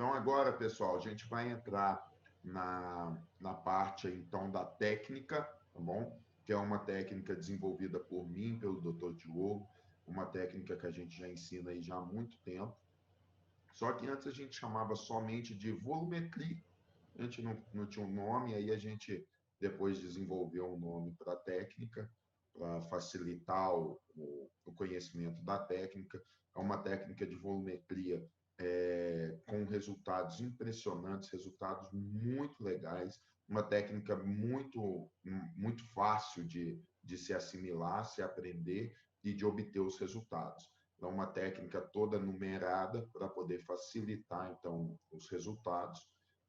Então, agora, pessoal, a gente vai entrar na parte, então, da técnica, tá bom? Que é uma técnica desenvolvida por mim, pelo Dr. Diogo, uma técnica que a gente já ensina aí já há muito tempo. Só que antes a gente chamava somente de volumetria, a gente não tinha um nome, aí a gente depois desenvolveu um nome para a técnica, para facilitar o conhecimento da técnica. É uma técnica de volumetria com resultados impressionantes, resultados muito legais, uma técnica muito fácil de se assimilar, se aprender e de obter os resultados. É uma técnica toda numerada para poder facilitar, então, os resultados.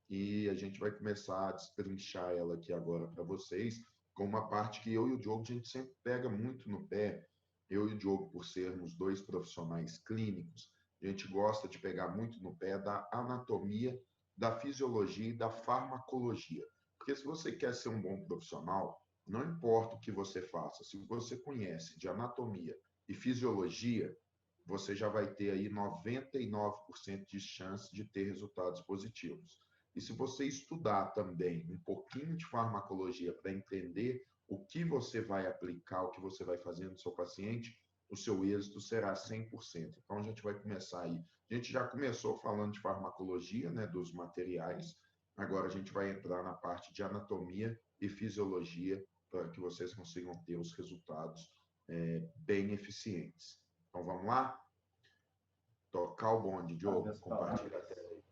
E a gente vai começar a destrinchar ela aqui agora para vocês, com uma parte que eu e o Diogo, a gente sempre pega muito no pé. Eu e o Diogo, por sermos dois profissionais clínicos, a gente gosta de pegar muito no pé da anatomia, da fisiologia e da farmacologia. Porque se você quer ser um bom profissional, não importa o que você faça, se você conhece de anatomia e fisiologia, você já vai ter aí 99% de chance de ter resultados positivos. E se você estudar também um pouquinho de farmacologia para entender o que você vai aplicar, o que você vai fazer no seu paciente, o seu êxito será 100%. Então, a gente vai começar aí. A gente já começou falando de farmacologia, né, dos materiais. Agora, a gente vai entrar na parte de anatomia e fisiologia para que vocês consigam ter os resultados bem eficientes. Então, vamos lá? Tocar o bonde, Diogo. Compartilha a tela aí.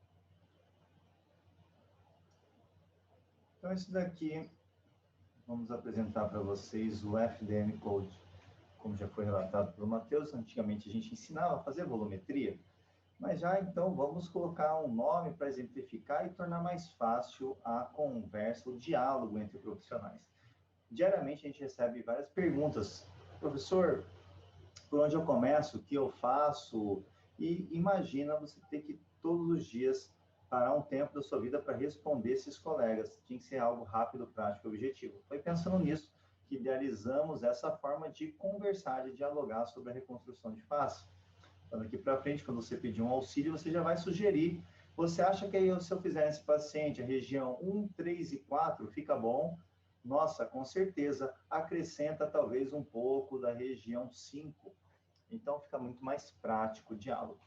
Então, isso daqui, vamos apresentar para vocês o FDM Code. Como já foi relatado pelo Matheus, antigamente a gente ensinava a fazer volumetria, mas já então vamos colocar um nome para exemplificar e tornar mais fácil a conversa, o diálogo entre profissionais. Diariamente a gente recebe várias perguntas. Professor, por onde eu começo? O que eu faço? E imagina você ter que todos os dias parar um tempo da sua vida para responder esses colegas. Tinha que ser algo rápido, prático e objetivo. Foi pensando nisso que idealizamos essa forma de conversar, de dialogar sobre a reconstrução de face. Então, daqui para frente, quando você pedir um auxílio, você já vai sugerir. Você acha que aí, se eu fizer esse paciente, a região 1, 3 e 4, fica bom? Nossa, com certeza, acrescenta talvez um pouco da região 5. Então, fica muito mais prático o diálogo.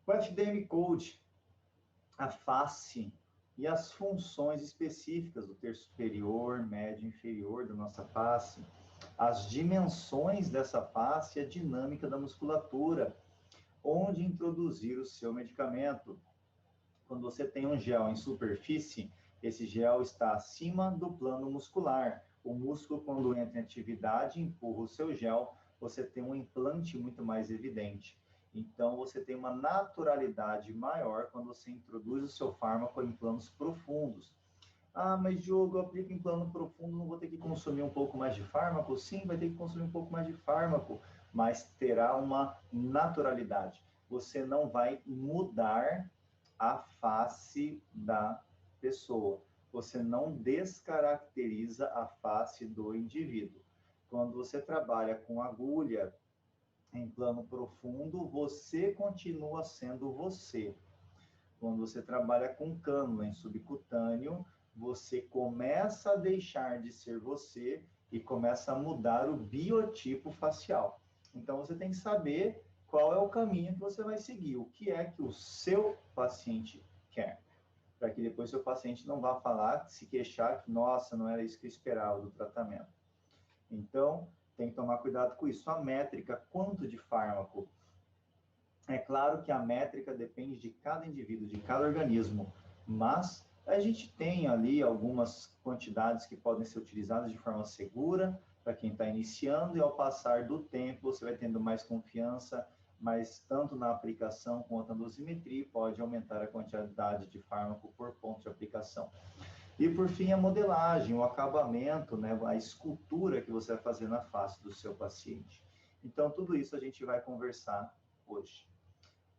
O FDM Code, a face e as funções específicas do terço superior, médio e inferior da nossa face, as dimensões dessa face e a dinâmica da musculatura, onde introduzir o seu medicamento. Quando você tem um gel em superfície, esse gel está acima do plano muscular. O músculo, quando entra em atividade, empurra o seu gel, você tem um implante muito mais evidente. Então, você tem uma naturalidade maior quando você introduz o seu fármaco em planos profundos. Ah, mas Diogo, eu aplico em plano profundo, não vou ter que consumir um pouco mais de fármaco? Sim, vai ter que consumir um pouco mais de fármaco, mas terá uma naturalidade. Você não vai mudar a face da pessoa. Você não descaracteriza a face do indivíduo. Quando você trabalha com agulha em plano profundo, você continua sendo você. Quando você trabalha com cânula em subcutâneo, você começa a deixar de ser você e começa a mudar o biotipo facial. Então, você tem que saber qual é o caminho que você vai seguir, o que é que o seu paciente quer, para que depois seu paciente não vá falar, se queixar que, nossa, não era isso que eu esperava do tratamento. Então, tem que tomar cuidado com isso. A métrica, quanto de fármaco? É claro que a métrica depende de cada indivíduo, de cada organismo, mas a gente tem ali algumas quantidades que podem ser utilizadas de forma segura para quem está iniciando, e ao passar do tempo você vai tendo mais confiança, mas tanto na aplicação quanto na dosimetria pode aumentar a quantidade de fármaco por ponto de aplicação. E por fim a modelagem, o acabamento, né, a escultura que você vai fazer na face do seu paciente. Então tudo isso a gente vai conversar hoje.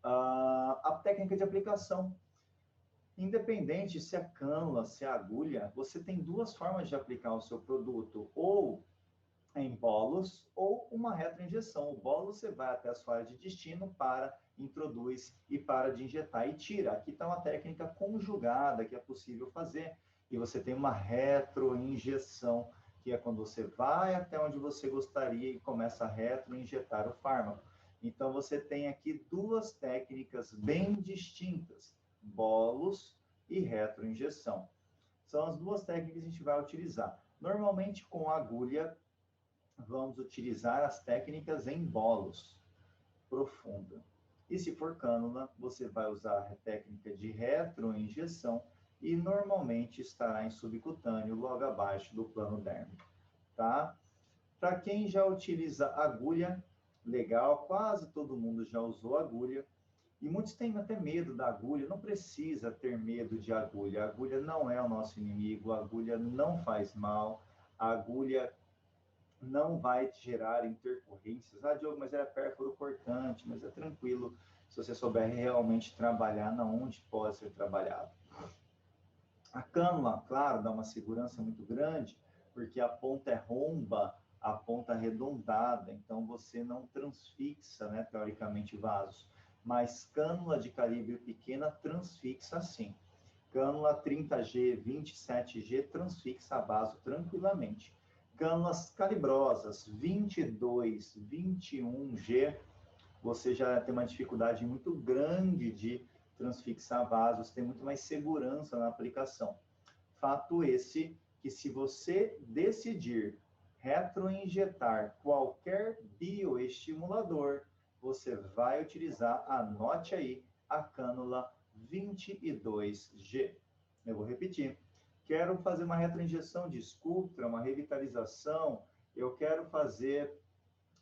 A técnica de aplicação. Independente se é cânula, se é agulha, você tem duas formas de aplicar o seu produto. Ou em bolos ou uma retroinjeção. O bolo você vai até a sua área de destino, introduz e para de injetar e tira. Aqui está uma técnica conjugada que é possível fazer. E você tem uma retroinjeção, que é quando você vai até onde você gostaria e começa a retroinjetar o fármaco. Então, você tem aqui duas técnicas bem distintas, bolos e retroinjeção. São as duas técnicas que a gente vai utilizar. Normalmente, com agulha, vamos utilizar as técnicas em bolos, profunda. E se for cânula, você vai usar a técnica de retroinjeção e normalmente estará em subcutâneo, logo abaixo do plano dérmico, tá? Para quem já utiliza agulha, legal, quase todo mundo já usou agulha. E muitos têm até medo da agulha, não precisa ter medo de agulha. A agulha não é o nosso inimigo, a agulha não faz mal, a agulha não vai te gerar intercorrências. Ah, Diogo, mas era pérfuro cortante, mas é tranquilo se você souber realmente trabalhar na onde pode ser trabalhado. A cânula, claro, dá uma segurança muito grande, porque a ponta é romba, a ponta arredondada, então você não transfixa, né, teoricamente, vasos. Mas cânula de calibre pequena transfixa sim. Cânula 30G, 27G transfixa vaso tranquilamente. Cânulas calibrosas 22, 21G, você já tem uma dificuldade muito grande de transfixar vasos, tem muito mais segurança na aplicação. Fato esse que se você decidir retroinjetar qualquer bioestimulador, você vai utilizar, anote aí, a cânula 22G. Eu vou repetir. Quero fazer uma retroinjeção de Sculptra, uma revitalização, eu quero fazer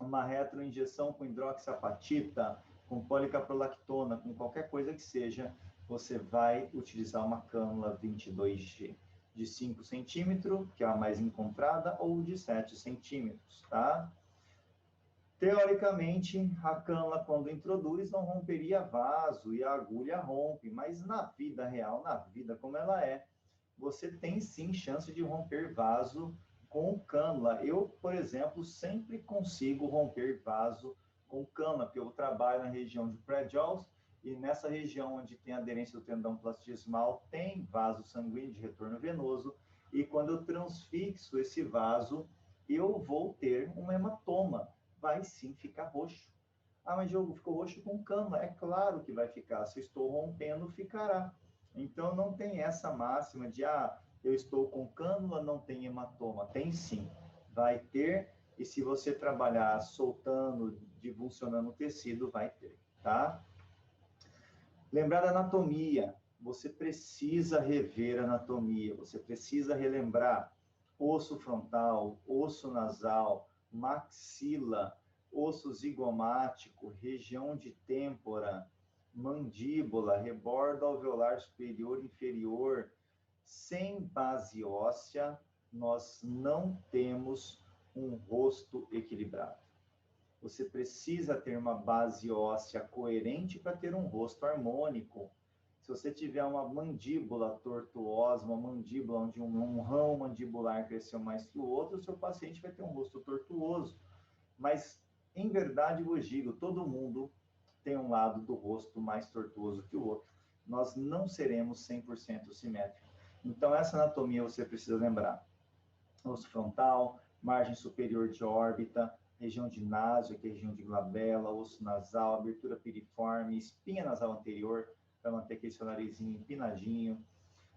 uma retroinjeção com hidroxiapatita, com policaprolactona, com qualquer coisa que seja, você vai utilizar uma cânula 22G de 5 centímetros, que é a mais encontrada, ou de 7 centímetros, tá? Teoricamente, a cânula, quando introduz, não romperia vaso e a agulha rompe, mas na vida real, na vida como ela é, você tem sim chance de romper vaso com cânula. Eu, por exemplo, sempre consigo romper vaso com cânula, porque eu trabalho na região de pré-jaws e nessa região onde tem aderência do tendão plasticismal, tem vaso sanguíneo de retorno venoso, e quando eu transfixo esse vaso, eu vou ter um hematoma. Vai sim ficar roxo. Ah, mas Diogo, ficou roxo com cânula. É claro que vai ficar. Se eu estou rompendo, ficará. Então, não tem essa máxima de, eu estou com cânula, não tem hematoma. Tem sim, vai ter, e se você trabalhar soltando, divulsionando o tecido, vai ter, tá? Lembrar da anatomia, você precisa rever a anatomia, você precisa relembrar osso frontal, osso nasal, maxila, osso zigomático, região de têmpora, mandíbula, rebordo alveolar superior e inferior. Sem base óssea, nós não temos um rosto equilibrado. Você precisa ter uma base óssea coerente para ter um rosto harmônico. Se você tiver uma mandíbula tortuosa, uma mandíbula onde um ramo mandibular cresceu mais que o outro, o seu paciente vai ter um rosto tortuoso. Mas, em verdade, vos digo, todo mundo tem um lado do rosto mais tortuoso que o outro. Nós não seremos 100% simétricos. Então, essa anatomia você precisa lembrar. Osso frontal, margem superior de órbita, região de náusea, que é a região de glabela, osso nasal, abertura piriforme, espinha nasal anterior, para manter aquele seu narizinho empinadinho.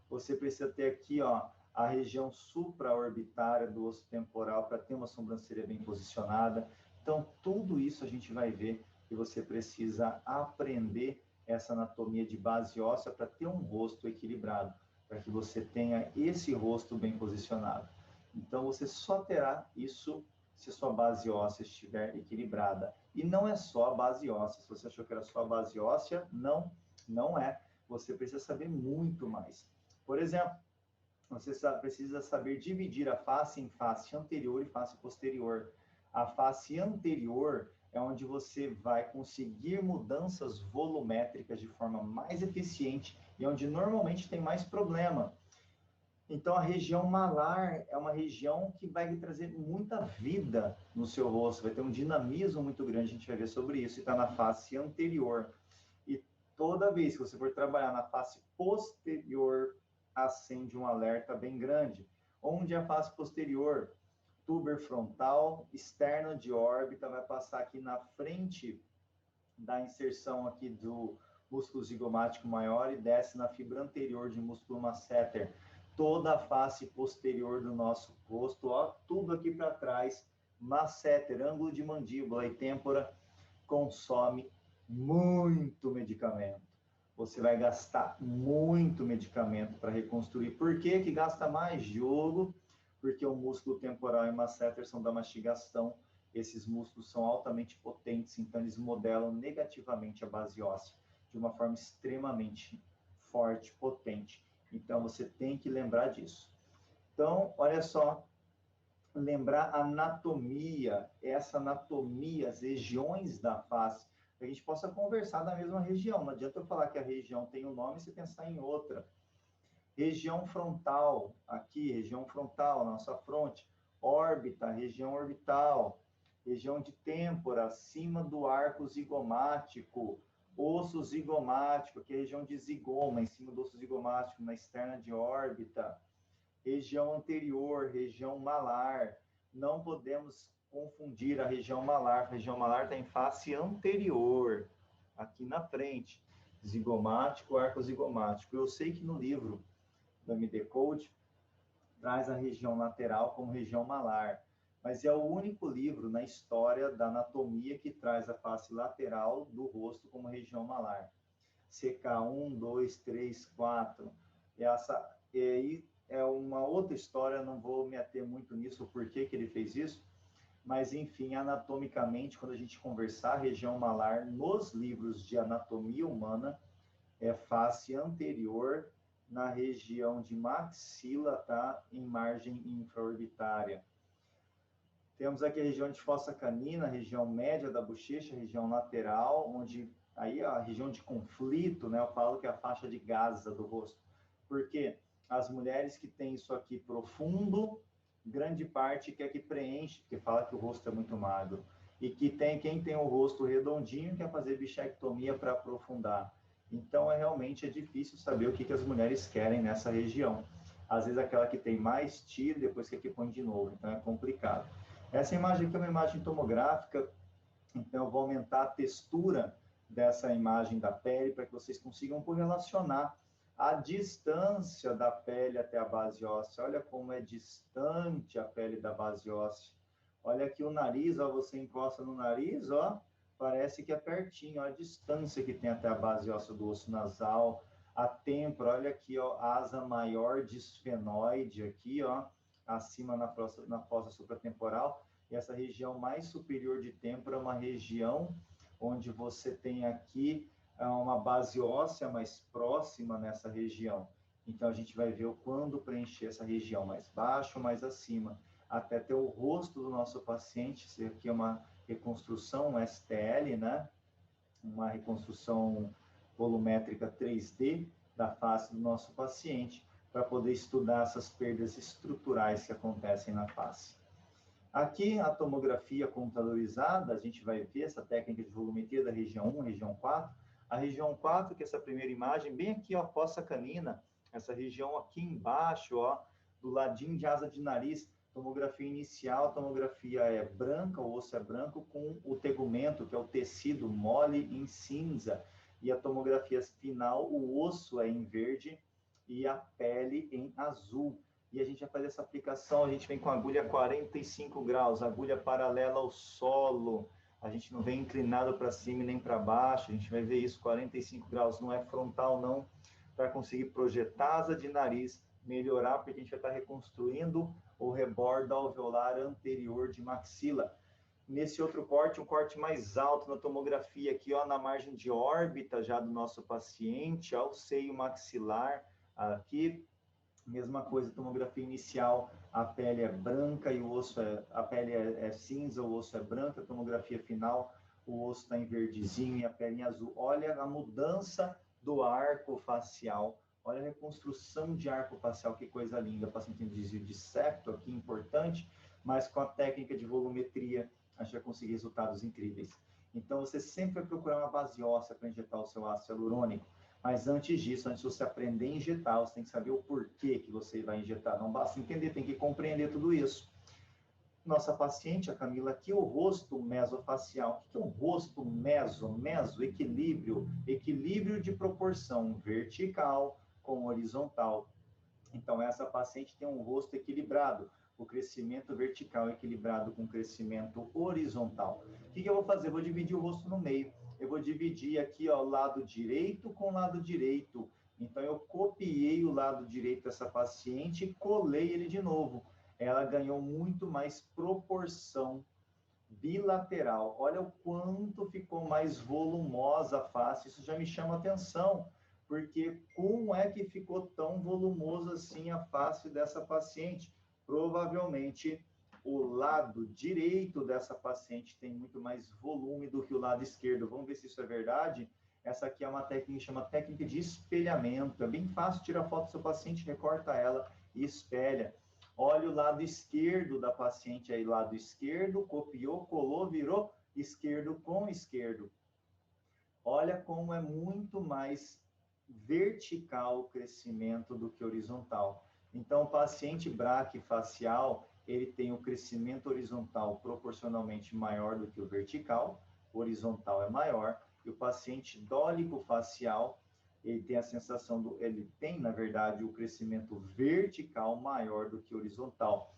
Você precisa ter aqui, ó, a região supraorbitária do osso temporal para ter uma sobrancelha bem posicionada. Então, tudo isso a gente vai ver que você precisa aprender essa anatomia de base óssea para ter um rosto equilibrado, para que você tenha esse rosto bem posicionado. Então, você só terá isso se sua base óssea estiver equilibrada. E não é só a base óssea. Se você achou que era só a base óssea, não é. Você precisa saber muito mais. Por exemplo, você precisa saber dividir a face em face anterior e face posterior. A face anterior é onde você vai conseguir mudanças volumétricas de forma mais eficiente e onde normalmente tem mais problema. Então, a região malar é uma região que vai trazer muita vida no seu rosto, vai ter um dinamismo muito grande, a gente vai ver sobre isso, e está na face anterior. E toda vez que você for trabalhar na face posterior, acende um alerta bem grande. Onde é a face posterior? Tuber frontal, externo de órbita, vai passar aqui na frente da inserção aqui do músculo zigomático maior e desce na fibra anterior de músculo masseter. Toda a face posterior do nosso rosto, ó, tudo aqui para trás, masseter, ângulo de mandíbula e têmpora, consome muito medicamento. Você vai gastar muito medicamento para reconstruir. Por que que gasta mais, Diogo? Porque o músculo temporal e masseter são da mastigação. Esses músculos são altamente potentes, então eles modelam negativamente a base óssea de uma forma extremamente forte, potente. Então você tem que lembrar disso. Então, olha só, lembrar a anatomia, essa anatomia, as regiões da face, que a gente possa conversar da mesma região. Não adianta eu falar que a região tem um nome e você pensar em outra. Região frontal, aqui, região frontal, nossa fronte. Órbita, região orbital. Região de têmpora, acima do arco zigomático. Osso zigomático, aqui é a região de zigoma, em cima do osso zigomático, na externa de órbita. Região anterior, região malar. Não podemos confundir a região malar. A região malar está em face anterior, aqui na frente. Zigomático, arco zigomático. Eu sei que no livro do MD Code traz a região lateral como região malar, mas é o único livro na história da anatomia que traz a face lateral do rosto como região malar. CK1, 2, 3, 4. E aí é uma outra história, não vou me ater muito nisso, o porquê que ele fez isso, mas enfim, anatomicamente, quando a gente conversar a região malar nos livros de anatomia humana, é face anterior na região de maxila, tá? Em margem infraorbitária. Temos aqui a região de fossa canina, região média da bochecha, região lateral, onde aí a região de conflito, né? Eu falo que é a faixa de Gaza do rosto. Porque as mulheres que têm isso aqui profundo, grande parte quer que preenche, porque fala que o rosto é muito magro. E que quem tem o rosto redondinho quer fazer bichectomia para aprofundar. Então, realmente é difícil saber o que as mulheres querem nessa região. Às vezes, aquela que tem mais tira, depois que aqui põe de novo. Então, é complicado. Essa imagem aqui é uma imagem tomográfica. Então, eu vou aumentar a textura dessa imagem da pele para que vocês consigam correlacionar a distância da pele até a base óssea. Olha como é distante a pele da base óssea. Olha aqui o nariz, ó, você encosta no nariz, ó, parece que é pertinho, ó, a distância que tem até a base óssea do osso nasal. A têmpora, olha aqui, ó, asa maior disfenoide aqui, ó, acima na fossa supratemporal. E essa região mais superior de têmpora é uma região onde você tem aqui uma base óssea mais próxima nessa região. Então, a gente vai ver quando preencher essa região mais baixo, mais acima, até ter o rosto do nosso paciente. Isso aqui é uma reconstrução, um STL, né? Uma reconstrução volumétrica 3D da face do nosso paciente, para poder estudar essas perdas estruturais que acontecem na face. Aqui, a tomografia computadorizada, a gente vai ver essa técnica de volumetria da região 1, região 4. A região 4, que é essa primeira imagem, bem aqui, ó, fossa canina, essa região aqui embaixo, ó, do ladinho de asa de nariz, tomografia inicial, tomografia é branca, o osso é branco, com o tegumento, que é o tecido mole em cinza, e a tomografia final, o osso é em verde e a pele em azul. E a gente vai fazer essa aplicação, a gente vem com a agulha 45 graus, agulha paralela ao solo, a gente não vem inclinado para cima nem para baixo, a gente vai ver isso, 45 graus, não é frontal não, para conseguir projetar a asa de nariz, melhorar, porque a gente vai estar reconstruindo o rebordo alveolar anterior de maxila. Nesse outro corte, um corte mais alto na tomografia, aqui ó, na margem de órbita já do nosso paciente, ao seio maxilar, aqui, mesma coisa, tomografia inicial, a pele é branca e o osso a pele é cinza, o osso é branco, a tomografia final, o osso está em verdezinho e a pele em azul. Olha a mudança do arco facial, Olha a reconstrução de arco facial, que coisa linda. O paciente tem desvio de septo aqui, importante, mas com a técnica de volumetria, a gente vai conseguir resultados incríveis. Então, você sempre vai procurar uma base óssea para injetar o seu ácido hialurônico. Mas antes disso, antes de você aprender a injetar, você tem que saber o porquê que você vai injetar. Não basta entender, tem que compreender tudo isso. Nossa paciente, a Camila, aqui o rosto mesofacial. O que é um rosto meso? Meso, equilíbrio. Equilíbrio de proporção vertical com horizontal. Então, essa paciente tem um rosto equilibrado. O crescimento vertical equilibrado com o crescimento horizontal. O que eu vou fazer? Eu vou dividir o rosto no meio. Eu vou dividir aqui, ó, lado direito com lado direito. Então, eu copiei o lado direito dessa paciente e colei ele de novo. Ela ganhou muito mais proporção bilateral. Olha o quanto ficou mais volumosa a face. Isso já me chama atenção, porque como é que ficou tão volumoso assim a face dessa paciente? Provavelmente o lado direito dessa paciente tem muito mais volume do que o lado esquerdo. Vamos ver se isso é verdade? Essa aqui é uma técnica que chama técnica de espelhamento. É bem fácil tirar foto do seu paciente, recorta ela e espelha. Olha o lado esquerdo da paciente aí, lado esquerdo, copiou, colou, virou esquerdo com esquerdo. Olha como é muito mais vertical o crescimento do que horizontal. Então, o paciente braquifacial, ele tem o crescimento horizontal proporcionalmente maior do que o vertical, o horizontal é maior, e o paciente dólico facial, ele tem a sensação ele tem, na verdade, o crescimento vertical maior do que horizontal.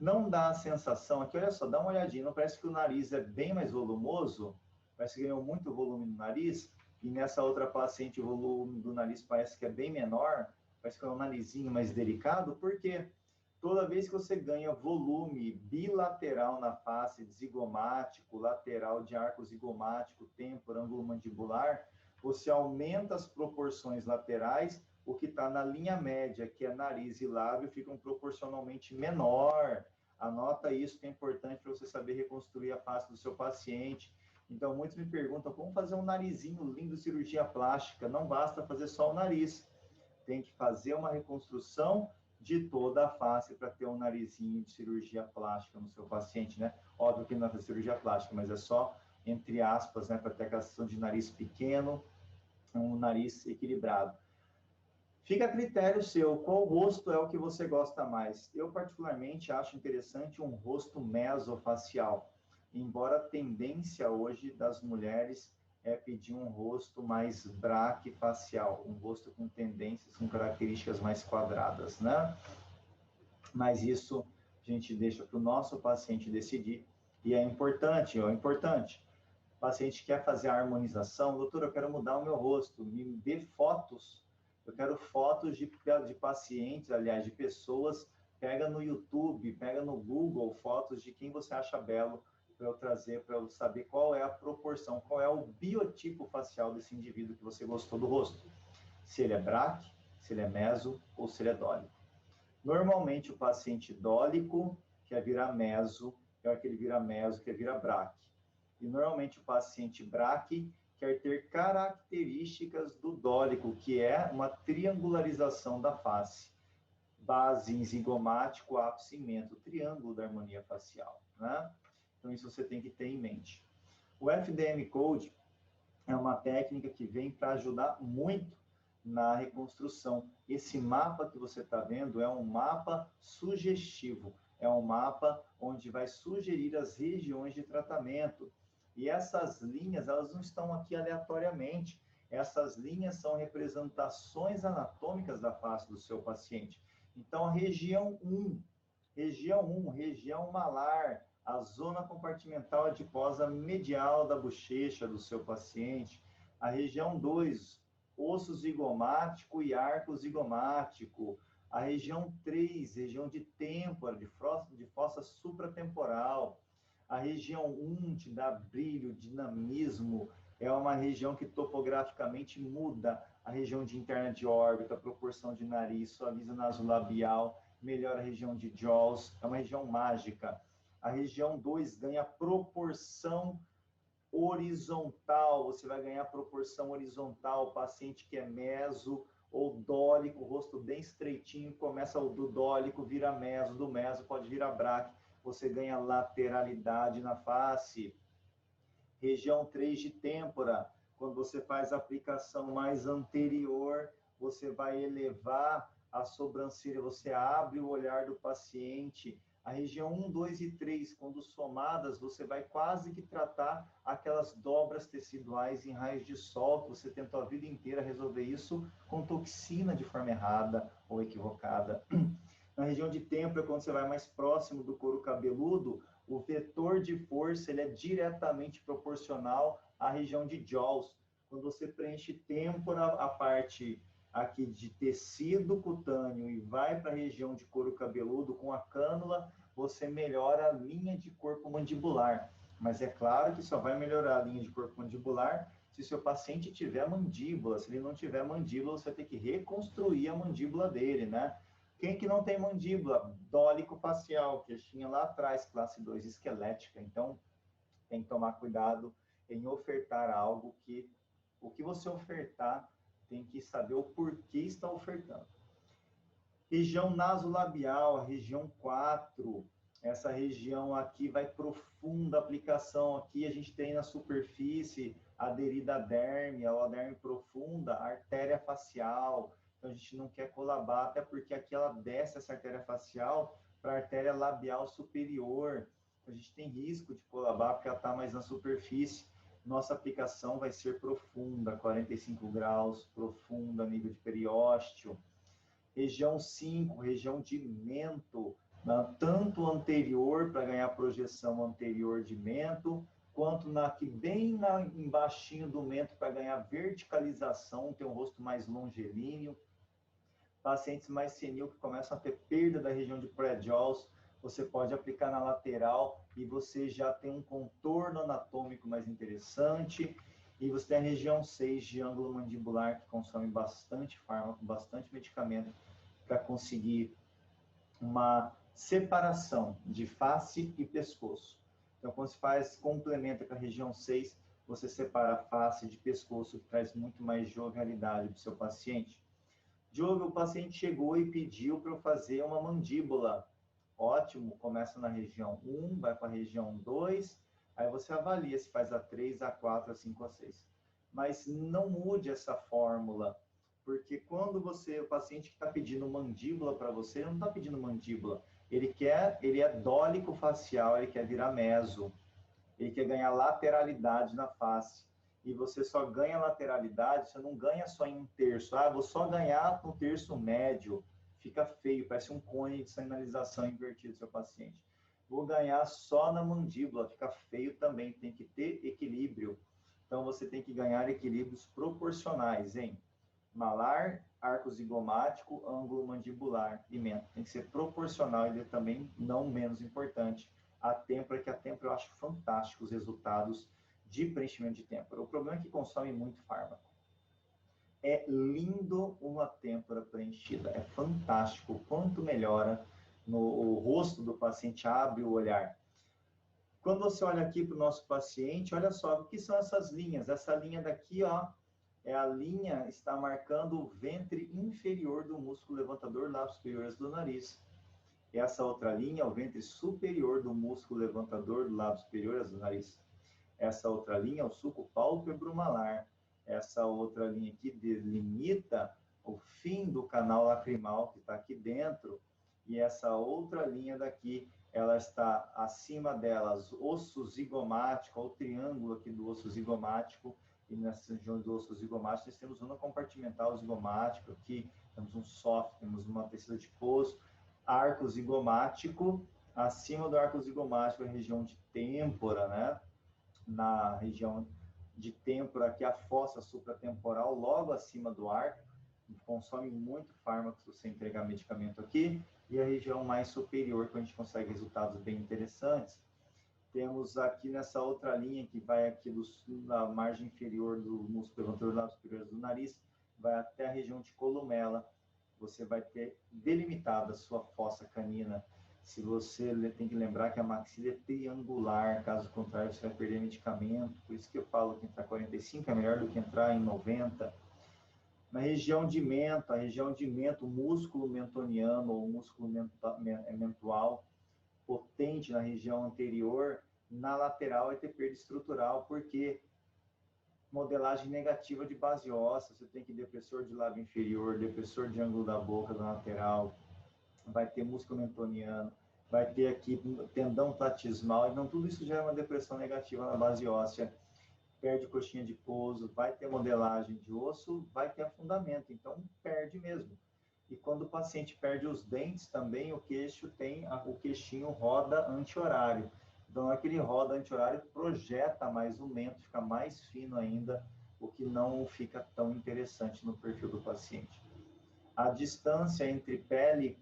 Não dá a sensação, aqui olha só, dá uma olhadinha, não parece que o nariz é bem mais volumoso? Parece que ganhou muito volume no nariz, e nessa outra paciente o volume do nariz parece que é bem menor, parece que é um narizinho mais delicado, por quê? Toda vez que você ganha volume bilateral na face, zigomático, lateral de arco zigomático, têmpora, ângulo mandibular, você aumenta as proporções laterais, o que está na linha média, que é nariz e lábio, ficam proporcionalmente menor. Anota isso, que é importante para você saber reconstruir a face do seu paciente. Então, muitos me perguntam como fazer um narizinho lindo, cirurgia plástica. Não basta fazer só o nariz. Tem que fazer uma reconstrução de toda a face para ter um narizinho de cirurgia plástica no seu paciente, né? Óbvio que não é cirurgia plástica, mas é só, entre aspas, né, para ter a questão de nariz pequeno, um nariz equilibrado. Fica a critério seu, qual rosto é o que você gosta mais? Eu, particularmente, acho interessante um rosto mesofacial, embora a tendência hoje das mulheres é pedir um rosto mais braquifacial, um rosto com tendências, com características mais quadradas, né? Mas isso a gente deixa para o nosso paciente decidir, e é importante, o paciente quer fazer a harmonização, doutor, eu quero mudar o meu rosto, me dê fotos, eu quero fotos de pacientes, aliás, de pessoas, pega no YouTube, pega no Google, fotos de quem você acha belo, para eu trazer, para eu saber qual é a proporção, qual é o biotipo facial desse indivíduo que você gostou do rosto. Se ele é braque, se ele é meso ou se ele é dólico. Normalmente, o paciente dólico quer virar meso, é aquele vira meso, quer virar braque. E normalmente o paciente braque quer ter características do dólico, que é uma triangularização da face. Base em zigomático, ápice em mento, triângulo da harmonia facial, né? Então, isso você tem que ter em mente. O FDM Code é uma técnica que vem para ajudar muito na reconstrução. Esse mapa que você está vendo é um mapa sugestivo, é um mapa onde vai sugerir as regiões de tratamento. E essas linhas, elas não estão aqui aleatoriamente. Essas linhas são representações anatômicas da face do seu paciente. Então, a região 1, região malar, a zona compartimental adiposa medial da bochecha do seu paciente. A região 2, osso zigomático e arco zigomático. A região 3, região de têmpora, de fossa supratemporal. A região 1 te dá brilho, dinamismo, é uma região que topograficamente muda a região de interna de órbita, proporção de nariz, suaviza nasolabial, melhora a região de jaws, é uma região mágica. A região 2 ganha proporção horizontal, você vai ganhar proporção horizontal, o paciente que é meso ou dólico, rosto bem estreitinho, começa do dólico, vira meso, do meso pode virar braque, você ganha lateralidade na face. Região 3 de têmpora, quando você faz a aplicação mais anterior, você vai elevar a sobrancelha, você abre o olhar do paciente. A região 1, 2 e 3, quando somadas, você vai quase que tratar aquelas dobras teciduais em raios de sol, que você tentou a vida inteira resolver isso com toxina de forma errada ou equivocada. Na região de têmpora, quando você vai mais próximo do couro cabeludo, o vetor de força ele é diretamente proporcional à região de jaws. Quando você preenche têmpora, a parte aqui de tecido cutâneo e vai para a região de couro cabeludo com a cânula, você melhora a linha de corpo mandibular. Mas é claro que só vai melhorar a linha de corpo mandibular se seu paciente tiver mandíbula. Se ele não tiver mandíbula, você vai ter que reconstruir a mandíbula dele, né? Quem que não tem mandíbula? Dólico facial, queixinha lá atrás, classe 2 esquelética. Então, tem que tomar cuidado em ofertar algo que o que você ofertar tem que saber o porquê está ofertando. Região nasolabial, a região 4, essa região aqui vai profunda aplicação. Aqui a gente tem na superfície aderida à derme, a derme profunda, a artéria facial. Então a gente não quer colabar, até porque aqui ela desce essa artéria facial para a artéria labial superior. Então, a gente tem risco de colabar porque ela está mais na superfície. Nossa aplicação vai ser profunda, 45 graus, profunda, nível de periósteo. Região 5, região de mento, tanto anterior, para ganhar projeção anterior de mento, quanto aqui bem embaixinho do mento, para ganhar verticalização, ter um rosto mais longilíneo. Pacientes mais senil que começam a ter perda da região de pré-jaws, você pode aplicar na lateral e você já tem um contorno anatômico mais interessante. E você tem a região 6 de ângulo mandibular, que consome bastante fármaco, bastante medicamento, para conseguir uma separação de face e pescoço. Então, quando se complementa com a região 6, você separa a face de pescoço, que traz muito mais jovialidade para o seu paciente. Diogo, o paciente chegou e pediu para eu fazer uma mandíbula. Ótimo, começa na região 1, vai para a região 2, aí você avalia se faz a 3, a 4, a 5, a 6. Mas não mude essa fórmula, porque quando o paciente que está pedindo mandíbula para você, ele não está pedindo mandíbula. Ele é dólico facial, ele quer virar meso, ele quer ganhar lateralidade na face. E você só ganha lateralidade, você não ganha só em um terço. Ah, vou só ganhar no terço médio. Fica feio, parece um cone de sinalização invertido do seu paciente. Vou ganhar só na mandíbula, fica feio também, tem que ter equilíbrio. Então, você tem que ganhar equilíbrios proporcionais, hein? Malar, arco zigomático, ângulo mandibular e mento. Tem que ser proporcional e também não menos importante. A têmpora, que a têmpora eu acho fantástico os resultados de preenchimento de têmpora. O problema é que consome muito fármaco. É lindo uma têmpora preenchida, é fantástico. Quanto melhora o rosto do paciente, abre o olhar. Quando você olha aqui para o nosso paciente, olha só, o que são essas linhas? Essa linha daqui, ó, é a linha, está marcando o ventre inferior do músculo levantador lábios superiores do nariz. E essa outra linha é o ventre superior do músculo levantador do lábio superior do nariz. Essa outra linha é o sulco pálpebro-malar. Essa outra linha aqui delimita o fim do canal lacrimal que está aqui dentro. E essa outra linha daqui, ela está acima delas, osso zigomático, o triângulo aqui do osso zigomático. E nessa região do osso zigomático, nós temos zona compartimental zigomático aqui, temos um soft, temos uma tecido adiposo, arco zigomático, acima do arco zigomático, a região de têmpora, né? Na região de têmpora, aqui a fossa supratemporal, logo acima do arco, consome muito fármaco se você entregar medicamento aqui, e a região mais superior, que a gente consegue resultados bem interessantes. Temos aqui nessa outra linha, que vai aqui na margem inferior do músculo levantador lábios superiores do nariz, vai até a região de columela. Você vai ter delimitada a sua fossa canina. Se você tem que lembrar que a maxila é triangular, caso contrário você vai perder medicamento. Por isso que eu falo que entrar 45 é melhor do que entrar em 90. Na região de mento, a região de mento, músculo mentoniano ou músculo mentual, potente na região anterior, na lateral é ter perda estrutural, porque modelagem negativa de base óssea, você tem que depressor de lábio inferior, depressor de ângulo da boca, da lateral, vai ter músculo mentoniano, vai ter aqui tendão platismal, então tudo isso gera uma depressão negativa na base óssea, perde coxinha de pouso, vai ter modelagem de osso, vai ter afundamento, então perde mesmo. E quando o paciente perde os dentes também, o queixo tem, o queixinho roda anti-horário. Então, aquele roda anti-horário projeta mais o mento, fica mais fino ainda, o que não fica tão interessante no perfil do paciente. A distância entre pele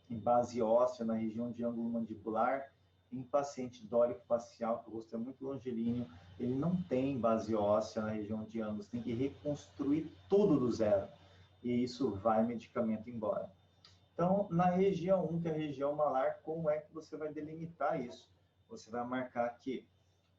e base óssea na região de ângulo mandibular, em paciente dórico-facial, que o rosto é muito longilíneo, ele não tem base óssea na região de ângulos, tem que reconstruir tudo do zero. E isso vai medicamento embora. Então, na região 1, que é a região malar, como é que você vai delimitar isso? Você vai marcar aqui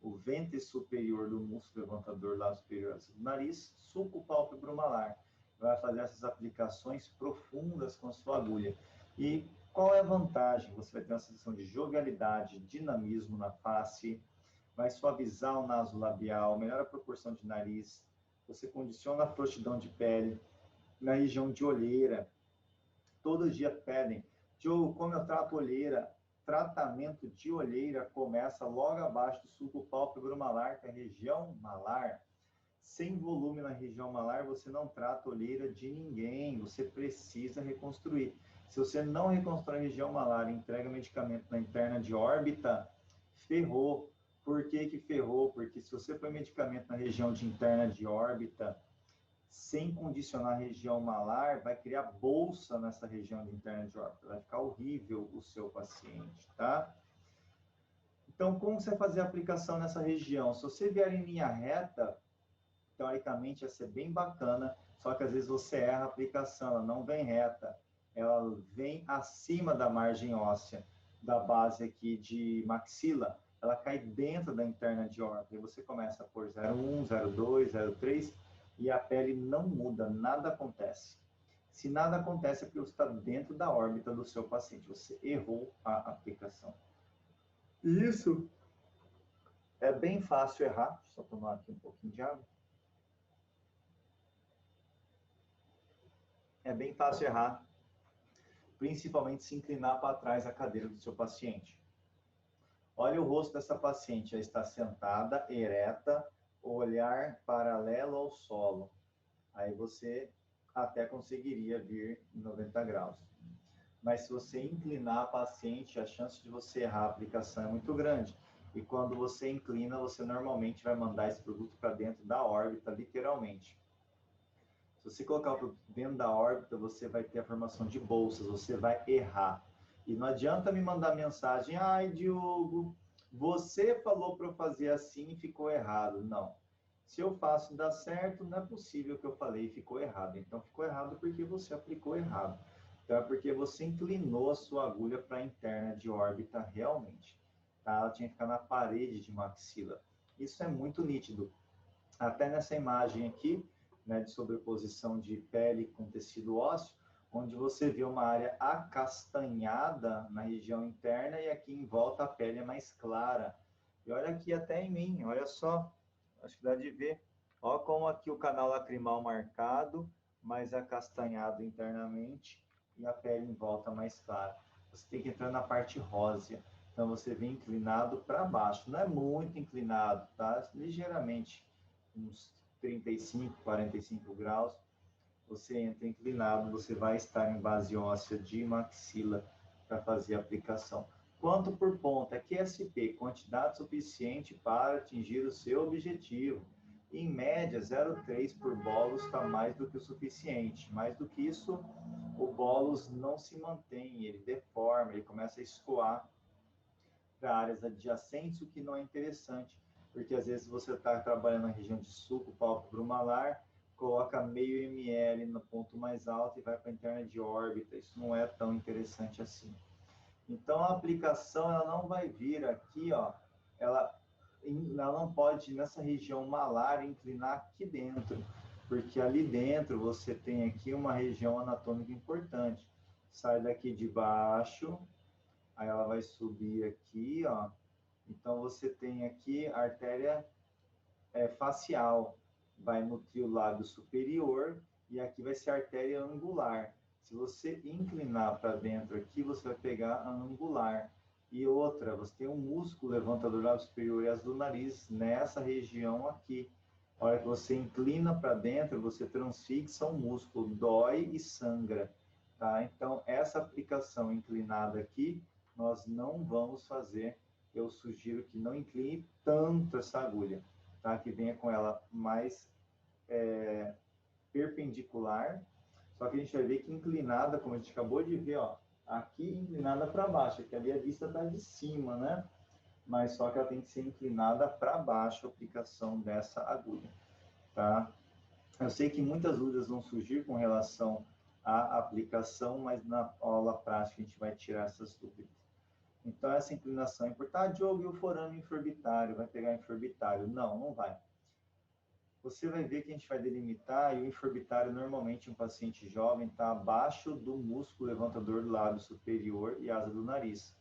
o ventre superior do músculo levantador lá superior do nariz, sulco pálpebro malar. Vai fazer essas aplicações profundas com a sua agulha. E qual é a vantagem? Você vai ter uma sensação de jovialidade, dinamismo na face, vai suavizar o naso labial, melhora a proporção de nariz, você condiciona a frouxidão de pele. Na região de olheira, todo dia pedem, Diogo, como eu trato olheira? Tratamento de olheira começa logo abaixo do sulco pálpebro malar, que é a região malar. Sem volume na região malar, você não trata olheira de ninguém, você precisa reconstruir. Se você não reconstrói a região malar e entrega medicamento na interna de órbita, ferrou. Por que que ferrou? Porque se você põe medicamento na região de interna de órbita, sem condicionar a região malar, vai criar bolsa nessa região de interna de órbita. Vai ficar horrível o seu paciente, tá? Então, como você vai fazer a aplicação nessa região? Se você vier em linha reta, teoricamente ia ser bem bacana, só que às vezes você erra a aplicação, ela não vem reta, ela vem acima da margem óssea, da base aqui de maxila, ela cai dentro da interna de órbita, e você começa por 0,1, 0,2, 0,3, e a pele não muda, nada acontece. Se nada acontece é porque você está dentro da órbita do seu paciente, você errou a aplicação. Isso é bem fácil errar, deixa eu só tomar aqui um pouquinho de água. É bem fácil errar, principalmente se inclinar para trás a cadeira do seu paciente. Olha o rosto dessa paciente, ela está sentada, ereta, olhar paralelo ao solo. Aí você até conseguiria vir em 90 graus. Mas se você inclinar a paciente, a chance de você errar a aplicação é muito grande. E quando você inclina, você normalmente vai mandar esse produto para dentro da órbita, literalmente. Se você colocar o produto dentro da órbita, você vai ter a formação de bolsas, você vai errar. E não adianta me mandar mensagem, ai, Diogo, você falou para eu fazer assim e ficou errado. Não. Se eu faço e dá certo, não é possível que eu falei e ficou errado. Então, ficou errado porque você aplicou errado. Então, é porque você inclinou a sua agulha para a interna de órbita realmente. Tá? Ela tinha que ficar na parede de maxila. Isso é muito nítido. Até nessa imagem aqui, né, de sobreposição de pele com tecido ósseo, onde você vê uma área acastanhada na região interna e aqui em volta a pele é mais clara. E olha aqui até em mim, olha só, acho que dá de ver. Olha como aqui o canal lacrimal marcado, mais acastanhado internamente e a pele em volta mais clara. Você tem que entrar na parte rósea. Então você vem inclinado para baixo, não é muito inclinado, tá? Ligeiramente, uns 35, 45 graus, você entra inclinado, você vai estar em base óssea de maxila para fazer a aplicação. Quanto por ponta? QSP, quantidade suficiente para atingir o seu objetivo. Em média, 0,3 por bolos está mais do que o suficiente. Mais do que isso, o bolos não se mantém, ele deforma, ele começa a escoar para áreas adjacentes, o que não é interessante, porque às vezes você está trabalhando na região de sulco, pálpebro malar, coloca meio ml no ponto mais alto e vai para a interna de órbita. Isso não é tão interessante assim. Então, a aplicação ela não vai vir aqui, ó, ela não pode, nessa região malar, inclinar aqui dentro. porque ali dentro você tem aqui uma região anatômica importante. Sai daqui de baixo, aí ela vai subir aqui, ó. Então você tem aqui a artéria facial, vai nutrir o lábio superior e aqui vai ser a artéria angular. Se você inclinar para dentro aqui, você vai pegar a angular. E outra, você tem um músculo levantador do lábio superior e as do nariz nessa região aqui. A hora que você inclina para dentro, você transfixa o músculo, dói e sangra. Tá? Então, essa aplicação inclinada aqui, nós não vamos fazer. Eu sugiro que não incline tanto essa agulha, tá? Que venha com ela mais perpendicular. Só que a gente vai ver que inclinada, como a gente acabou de ver, ó, aqui inclinada para baixo, que ali a vista está de cima, né? Mas só que ela tem que ser inclinada para baixo a aplicação dessa agulha, tá? Eu sei que muitas dúvidas vão surgir com relação à aplicação, mas na aula prática a gente vai tirar essas dúvidas. Então, essa inclinação é importante. Ah, Diogo, e o forame inforbitário? Vai pegar inforbitário? Não, não vai. Você vai ver que a gente vai delimitar, e o inforbitário, normalmente, um paciente jovem está abaixo do músculo levantador do lábio superior e asa do nariz.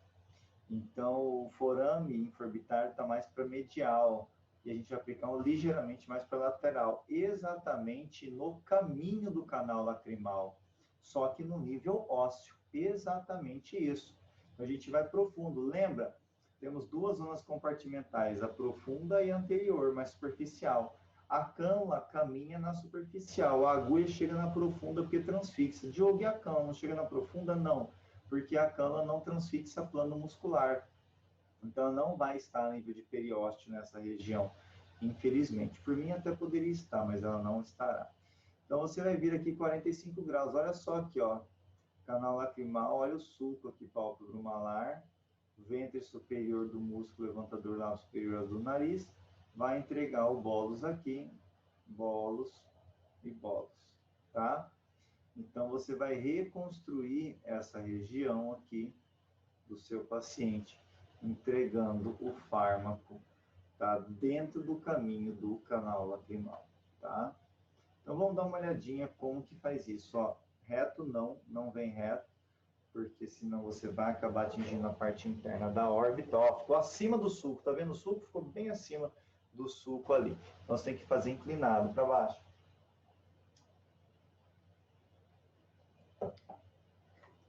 Então, o forame inforbitário está mais para medial, e a gente vai aplicar ligeiramente mais para lateral, exatamente no caminho do canal lacrimal, só que no nível ósseo, exatamente isso. Então, a gente vai profundo, lembra? Temos duas zonas compartimentais, a profunda e a anterior, mais superficial. A cânula caminha na superficial, a agulha chega na profunda porque transfixa. Diogo, e a cânula não chega na profunda? Não, porque a cânula não transfixa plano muscular. Então, ela não vai estar a nível de periósteo nessa região, infelizmente. Por mim, até poderia estar, mas ela não estará. Então, você vai vir aqui 45 graus. Olha só aqui, ó. Canal lacrimal, olha o sulco aqui, pálpebro malar, ventre superior do músculo levantador lábio superior do nariz, vai entregar o bólus aqui, bólus e bólus, tá? Então, você vai reconstruir essa região aqui do seu paciente, entregando o fármaco, tá? Dentro do caminho do canal lacrimal, tá? Então, vamos dar uma olhadinha como que faz isso, ó. Reto não vem reto, porque senão você vai acabar atingindo a parte interna da órbita, ó, ficou acima do sulco, tá vendo? O sulco ficou bem acima do sulco ali. Então, você tem que fazer inclinado para baixo.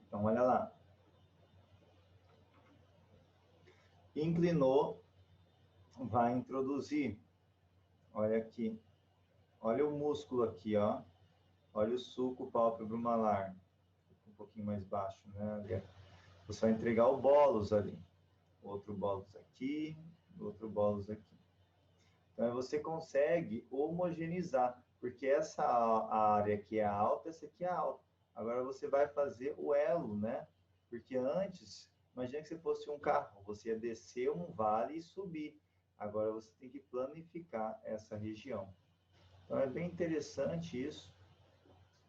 Então, olha lá. Inclinou, vai introduzir. Olha aqui. Olha o músculo aqui, ó. Olha o sulco pálpebro malar. Um pouquinho mais baixo, né? Você vai entregar o bólus ali. Outro bólus aqui, outro bólus aqui. Então, você consegue homogeneizar, porque essa área aqui é alta, essa aqui é alta. Agora, você vai fazer o elo, né? Porque antes, imagina que você fosse um carro, você ia descer um vale e subir. Agora, você tem que planificar essa região. Então, é bem interessante isso,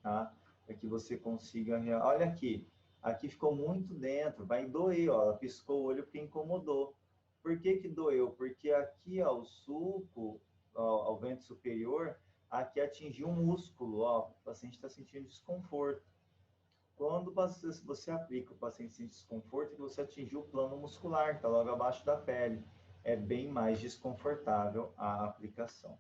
tá? Para que você consiga... Olha aqui, aqui ficou muito dentro, vai doer, ó. Ela piscou o olho porque incomodou. Por que que doeu? Porque aqui, ó, o sulco, ó, ao vento superior, aqui atingiu um músculo, ó. O paciente está sentindo desconforto. Quando você aplica, o paciente sente desconforto, é que você atingiu o plano muscular, que está logo abaixo da pele. É bem mais desconfortável a aplicação.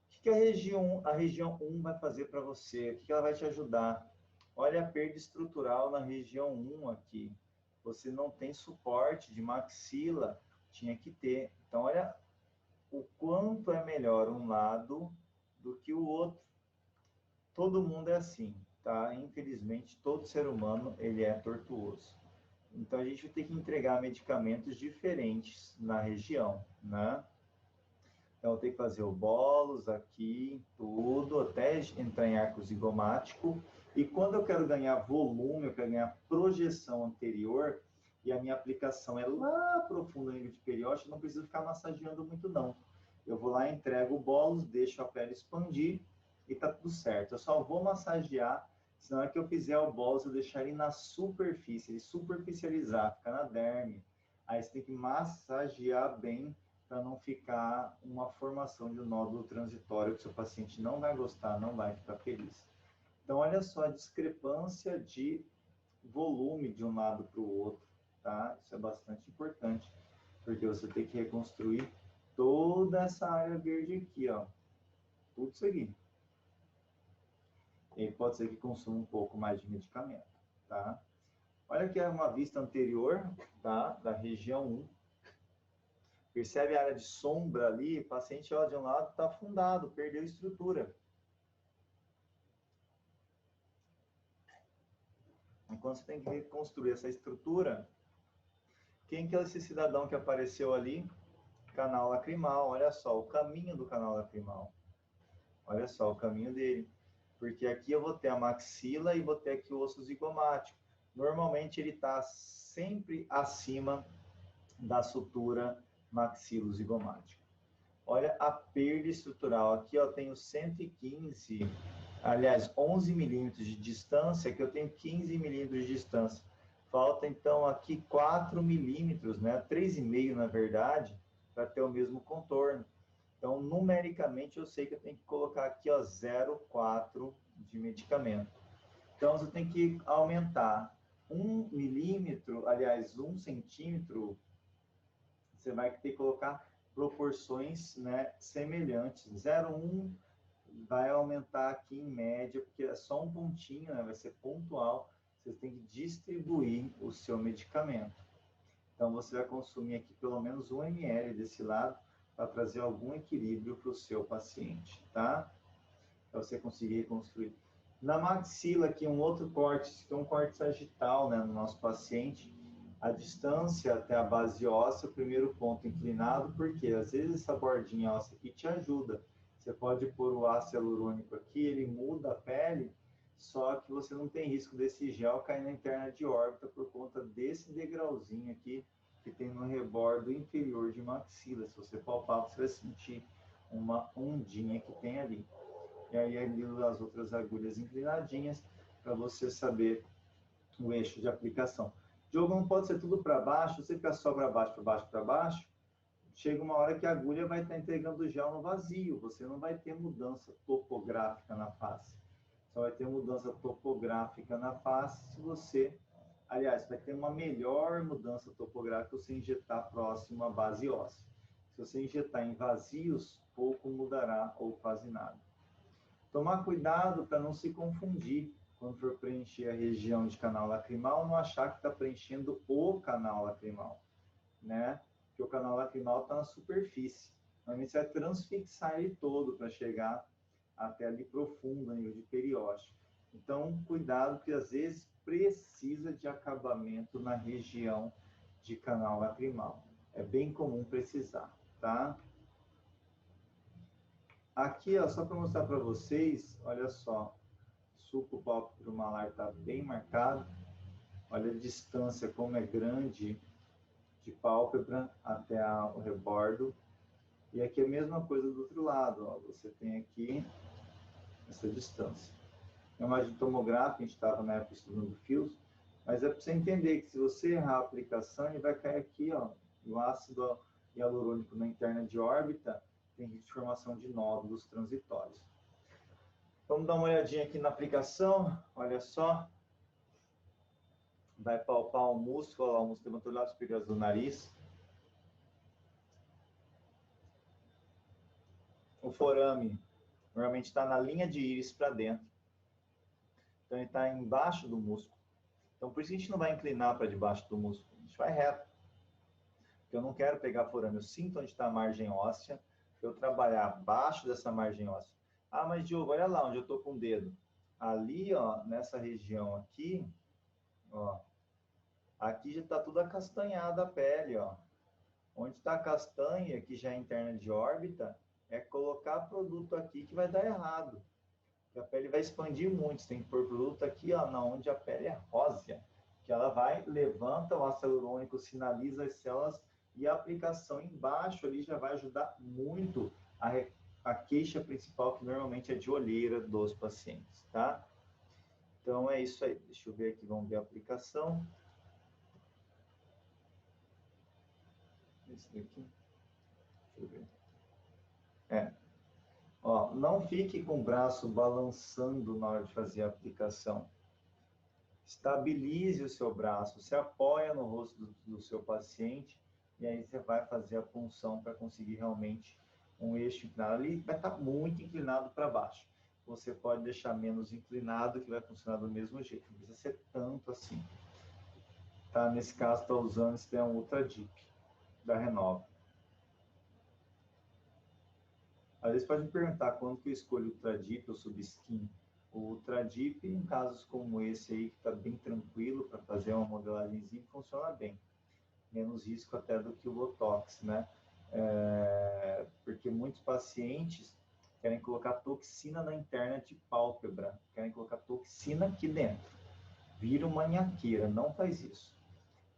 O que a região 1 vai fazer para você? O que ela vai te ajudar? Olha a perda estrutural na região 1 aqui. Você não tem suporte de maxila, tinha que ter. Então, olha o quanto é melhor um lado do que o outro. Todo mundo é assim, tá? Infelizmente, todo ser humano, ele é tortuoso. Então, a gente vai ter que entregar medicamentos diferentes na região, né? Então, eu tenho que fazer o bólus aqui, tudo, até entrar em arco zigomático. E quando eu quero ganhar volume, eu quero ganhar projeção anterior, e a minha aplicação é lá profunda no nível de periósteo, eu não preciso ficar massageando muito, não. Eu vou lá, entrego o bólus, deixo a pele expandir e tá tudo certo. Eu só vou massagear, se na hora que eu fizer o bólus, eu deixar ele na superfície, ele superficializar, ficar na derme. Aí você tem que massagear bem para não ficar uma formação de um nódulo transitório que o seu paciente não vai gostar, não vai ficar feliz. Então, olha só a discrepância de volume de um lado para o outro, tá? Isso é bastante importante, porque você tem que reconstruir toda essa área verde aqui, ó. Tudo isso aqui. E pode ser que consuma um pouco mais de medicamento, tá? Olha aqui uma vista anterior, tá? Da região 1. Percebe a área de sombra ali? O paciente, ó, de um lado está afundado, perdeu estrutura. Enquanto você tem que reconstruir essa estrutura, quem que é esse cidadão que apareceu ali? Canal lacrimal, olha só, o caminho do canal lacrimal. Olha só o caminho dele. Porque aqui eu vou ter a maxila e vou ter aqui o osso zigomático. Normalmente ele está sempre acima da sutura maxilozigomática. Olha a perda estrutural. Aqui eu tenho 115, aliás, 11 milímetros de distância, que eu tenho 15 milímetros de distância. Falta então aqui 4 milímetros, né? 3,5 na verdade, para ter o mesmo contorno. Então, numericamente, eu sei que eu tenho que colocar aqui, ó, 0,4 de medicamento. Então, você tem que aumentar 1 milímetro, aliás, 1 centímetro, você vai ter que colocar proporções, né, semelhantes. 0,1 vai aumentar aqui em média, porque é só um pontinho, né, vai ser pontual. Você tem que distribuir o seu medicamento. Então, você vai consumir aqui pelo menos 1 ml desse lado, para trazer algum equilíbrio para o seu paciente, tá? Para você conseguir reconstruir. Na maxila aqui, um outro corte, que é um corte sagital, né, no nosso paciente. A distância até a base óssea, o primeiro ponto inclinado, porque às vezes essa bordinha óssea aqui te ajuda. Você pode pôr o ácido hialurônico aqui, ele muda a pele, só que você não tem risco desse gel cair na interna de órbita por conta desse degrauzinho aqui, que tem no rebordo inferior de maxila. Se você palpar, você vai sentir uma ondinha que tem ali. E aí as outras agulhas inclinadinhas para você saber o eixo de aplicação. Diogo, não pode ser tudo para baixo, você fica só para baixo, para baixo, para baixo. Chega uma hora que a agulha vai estar entregando o gel no vazio, você não vai ter mudança topográfica na face. Só vai ter mudança topográfica na face se você... Aliás, vai ter uma melhor mudança topográfica se você injetar próximo à base óssea. Se você injetar em vazios, pouco mudará ou quase nada. Tomar cuidado para não se confundir quando for preencher a região de canal lacrimal, não achar que está preenchendo o canal lacrimal, né? Porque o canal lacrimal está na superfície. Normalmente você vai transfixar ele todo para chegar até ali profundo, a nível de periósteo. Então, cuidado, porque às vezes precisa de acabamento na região de canal lacrimal. É bem comum precisar, tá? Aqui, ó, só para mostrar para vocês, olha só, o sulco pálpebro malar está bem marcado. Olha a distância, como é grande de pálpebra até o rebordo. E aqui é a mesma coisa do outro lado, ó, você tem aqui essa distância. É uma imagem tomográfica, a gente estava na época estudando fios, mas é para você entender que se você errar a aplicação, ele vai cair aqui, ó, o ácido hialurônico na interna de órbita, tem risco de formação de nódulos transitórios. Vamos dar uma olhadinha aqui na aplicação, olha só. Vai palpar o músculo, ó, o músculo levantou superior do nariz. O forame normalmente está na linha de íris para dentro. Então, ele está embaixo do músculo. Então, por isso que a gente não vai inclinar para debaixo do músculo. A gente vai reto. Porque eu não quero pegar forame. Eu sinto onde está a margem óssea. Eu trabalhar abaixo dessa margem óssea. Ah, mas Diogo, olha lá onde eu estou com o dedo. Ali, ó, nessa região aqui, ó. Aqui já está tudo acastanhado a pele, ó. Onde está a castanha, que já é interna de órbita, é colocar produto aqui que vai dar errado. A pele vai expandir muito, você tem que pôr produto aqui, ó, onde a pele é rósea, que ela vai, levanta o ácido hialurônico, sinaliza as células, e a aplicação embaixo ali já vai ajudar muito a queixa principal, que normalmente é de olheira dos pacientes, tá? Então é isso aí. Deixa eu ver aqui, vamos ver a aplicação. Esse daqui. Deixa eu ver. Ó, não fique com o braço balançando na hora de fazer a aplicação. Estabilize o seu braço, se apoia no rosto do seu paciente e aí você vai fazer a punção para conseguir realmente um eixo inclinado. Ali vai estar muito inclinado para baixo. Você pode deixar menos inclinado, que vai funcionar do mesmo jeito. Não precisa ser tanto assim. Tá? Nesse caso, estou usando esse é um Ultra Deep da Renova. Às vezes pode me perguntar quando que eu escolho o Ultra Deep ou Subskin. O Ultra Deep, em casos como esse aí, que está bem tranquilo para fazer uma modelagemzinha, funciona bem. Menos risco até do que o Botox, né? Porque muitos pacientes querem colocar toxina na interna de pálpebra, querem colocar toxina aqui dentro. Vira uma nhaqueira, não faz isso.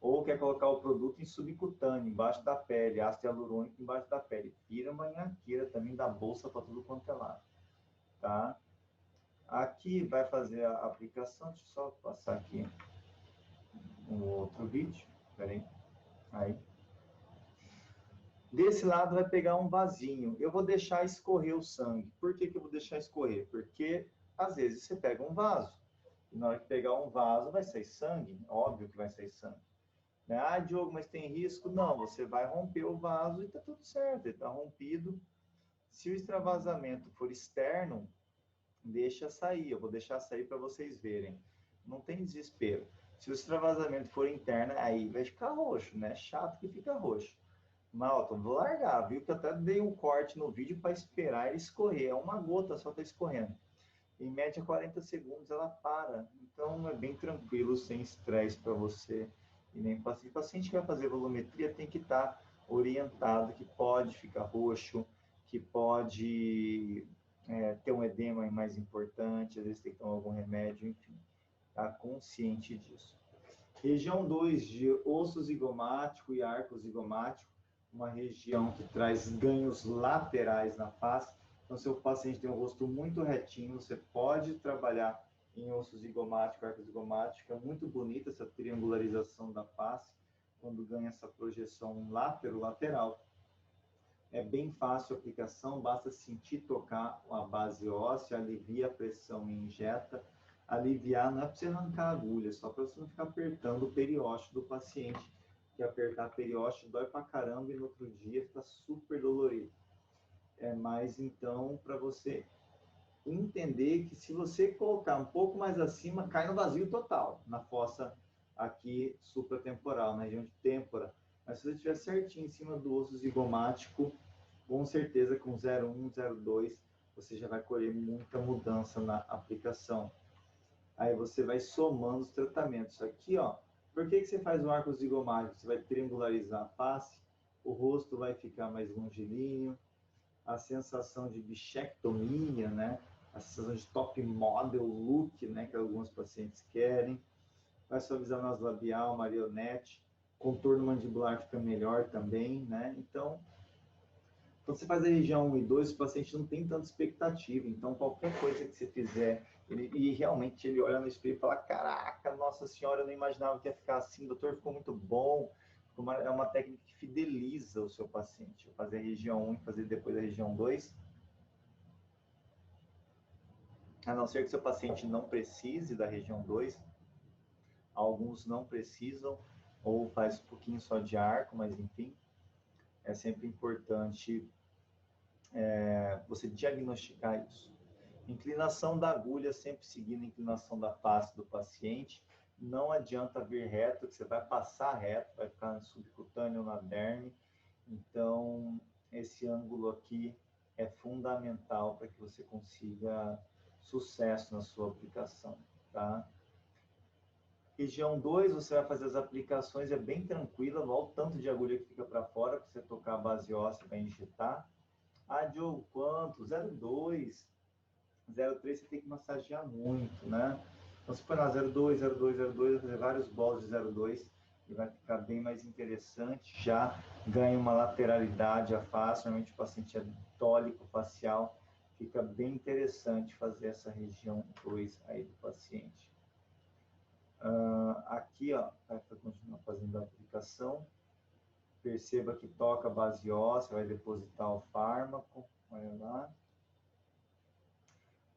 Ou quer colocar o produto em subcutâneo, embaixo da pele, ácido hialurônico embaixo da pele. Vira uma nhaqueira também da bolsa para tudo quanto é lado. Tá? Aqui vai fazer a aplicação, deixa eu só passar aqui um outro vídeo. Espera aí. Desse lado vai pegar um vasinho. Eu vou deixar escorrer o sangue. Por que eu vou deixar escorrer? Porque às vezes você pega um vaso. E na hora que pegar um vaso vai sair sangue. Óbvio que vai sair sangue. Ah, Diogo, mas tem risco? Não, você vai romper o vaso e está tudo certo. Ele está rompido. Se o extravasamento for externo, deixa sair. Eu vou deixar sair para vocês verem. Não tem desespero. Se o extravasamento for interno, aí vai ficar roxo, né? Chato que fica roxo. Malton, vou largar, viu? Que eu até dei um corte no vídeo para esperar ele escorrer. É uma gota só está escorrendo. Em média, 40 segundos ela para. Então, é bem tranquilo, sem estresse para você. E nem paciente. O paciente que vai fazer volumetria tem que estar orientado que pode ficar roxo, que pode ter um edema mais importante, às vezes tem que tomar algum remédio, enfim. Está consciente disso. Região 2 de osso zigomático e arco zigomático, uma região que traz ganhos laterais na face. Então, se o paciente tem um rosto muito retinho, você pode trabalhar em osso zigomático, arco zigomático. É muito bonita essa triangularização da face, quando ganha essa projeção lateral. É bem fácil a aplicação, basta sentir tocar a base óssea, alivia a pressão e injeta. Aliviar não é para você arrancar a agulha, só para você não ficar apertando o periósteo do paciente, que apertar periósteo dói pra caramba e no outro dia fica super dolorido. É mais então para você entender que se você colocar um pouco mais acima, cai no vazio total, na fossa aqui supratemporal, na região de têmpora. Mas se você estiver certinho em cima do osso zigomático, com certeza com 0,1, 0,2, você já vai colher muita mudança na aplicação. Aí você vai somando os tratamentos. Aqui, ó, por que você faz um arco zigomático? Você vai triangularizar a face, o rosto vai ficar mais longilíneo, a sensação de bichectomia, né? A sensação de top model look, né? Que alguns pacientes querem. Vai suavizar nas labial, marionete, contorno mandibular fica melhor também, né? Então, quando você faz a região 1 e 2, o paciente não tem tanta expectativa. Então, qualquer coisa que você fizer, e realmente ele olha no espelho e fala, caraca, nossa senhora, eu não imaginava que ia ficar assim, doutor, ficou muito bom. É uma técnica que fideliza o seu paciente. Eu fazer a região 1 e fazer depois a região 2. A não ser que seu paciente não precise da região 2. Alguns não precisam, ou faz um pouquinho só de arco, mas enfim. É sempre importante você diagnosticar isso. Inclinação da agulha, sempre seguindo a inclinação da face do paciente. Não adianta vir reto, que você vai passar reto, vai ficar no subcutâneo, na derme. Então, esse ângulo aqui é fundamental para que você consiga sucesso na sua aplicação, tá? Região 2, você vai fazer as aplicações, é bem tranquila, olha o tanto de agulha que fica para fora, para você tocar a base óssea para injetar. Ah, Diogo, quanto? 0,2, 0,3 você tem que massagear muito, né? Então, se for na 0,2, 0,2, 0,2, vai fazer vários bolos de 0,2 e vai ficar bem mais interessante, já ganha uma lateralidade à face, normalmente o paciente é tólico facial, fica bem interessante fazer essa região 2 aí do paciente. Aqui, ó, vai continuar fazendo a aplicação. Perceba que toca a base óssea, vai depositar o fármaco. Olha lá.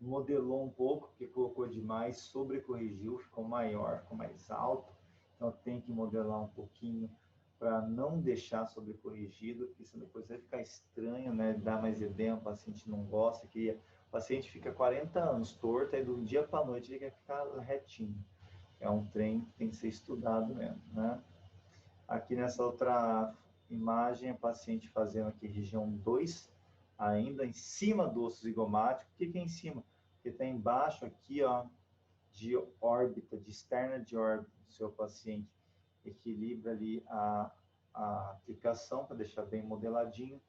Modelou um pouco, porque colocou demais, sobrecorrigiu, ficou maior, ficou mais alto. Então tem que modelar um pouquinho para não deixar sobrecorrigido, porque senão depois vai ficar estranho, né? Dá mais edema, o paciente não gosta, que o paciente fica 40 anos torto, aí do dia para a noite ele quer ficar retinho. É um trem que tem que ser estudado mesmo, né? Aqui nessa outra imagem, a paciente fazendo aqui região 2, ainda em cima do osso zigomático. O que é em cima? Porque está embaixo aqui, ó, de órbita, de externa de órbita do seu paciente. Equilibra ali a aplicação para deixar bem modeladinho,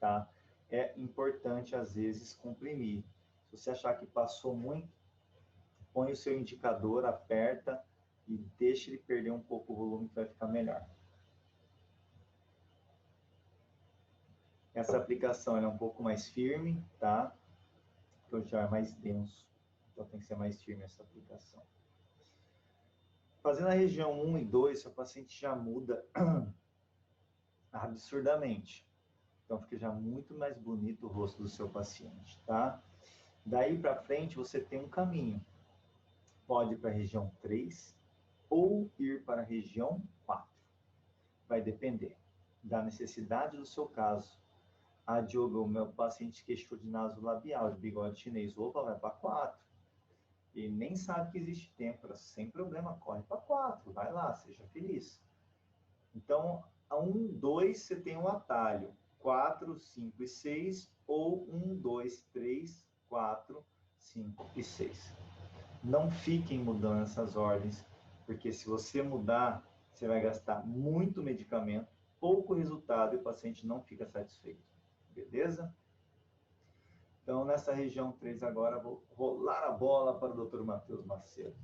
tá? É importante, às vezes, comprimir. Se você achar que passou muito, põe o seu indicador, aperta e deixa ele perder um pouco o volume, que vai ficar melhor. Essa aplicação é um pouco mais firme, tá? Porque o gel é mais denso, então tem que ser mais firme essa aplicação. Fazendo a região 1 e 2, seu paciente já muda absurdamente. Então fica já muito mais bonito o rosto do seu paciente, tá? Daí para frente você tem um caminho. Pode ir para a região 3 ou ir para a região 4. Vai depender da necessidade do seu caso. Ah, Diogo, o meu paciente queixou de nasolabial, de bigode chinês. Opa, vai para 4. E nem sabe que existe têmpora. Sem problema, corre para 4. Vai lá, seja feliz. Então, a 1, 2, você tem um atalho. 4, 5 e 6. Ou 1, 2, 3, 4, 5 e 6. Não fiquem mudando essas ordens, porque se você mudar, você vai gastar muito medicamento, pouco resultado e o paciente não fica satisfeito. Beleza? Então, nessa região 3 agora, vou rolar a bola para o Dr. Matheus Macedo.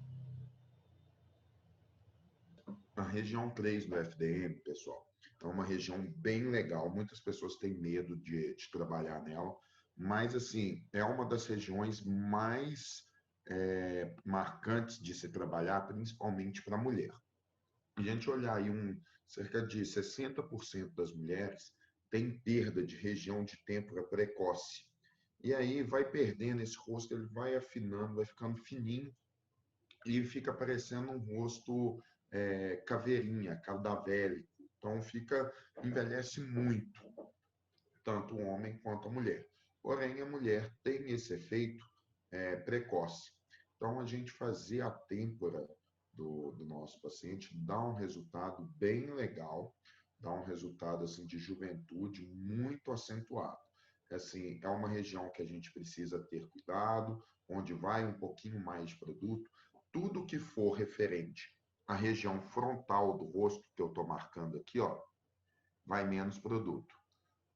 A região 3 do FDM, pessoal, é uma região bem legal. Muitas pessoas têm medo de trabalhar nela, mas, assim, é uma das regiões mais marcantes de se trabalhar, principalmente para a mulher. A gente olhar aí, cerca de 60% das mulheres tem perda de região de têmpora precoce. E aí vai perdendo esse rosto, ele vai afinando, vai ficando fininho e fica parecendo um rosto caveirinha, cadavélico. Então envelhece muito, tanto o homem quanto a mulher. Porém, a mulher tem esse efeito precoce. Então, a gente fazer a têmpora do nosso paciente dá um resultado bem legal, dá um resultado assim de juventude muito acentuado. Assim, é uma região que a gente precisa ter cuidado, onde vai um pouquinho mais de produto. Tudo que for referente à região frontal do rosto, que eu estou marcando aqui, ó, vai menos produto.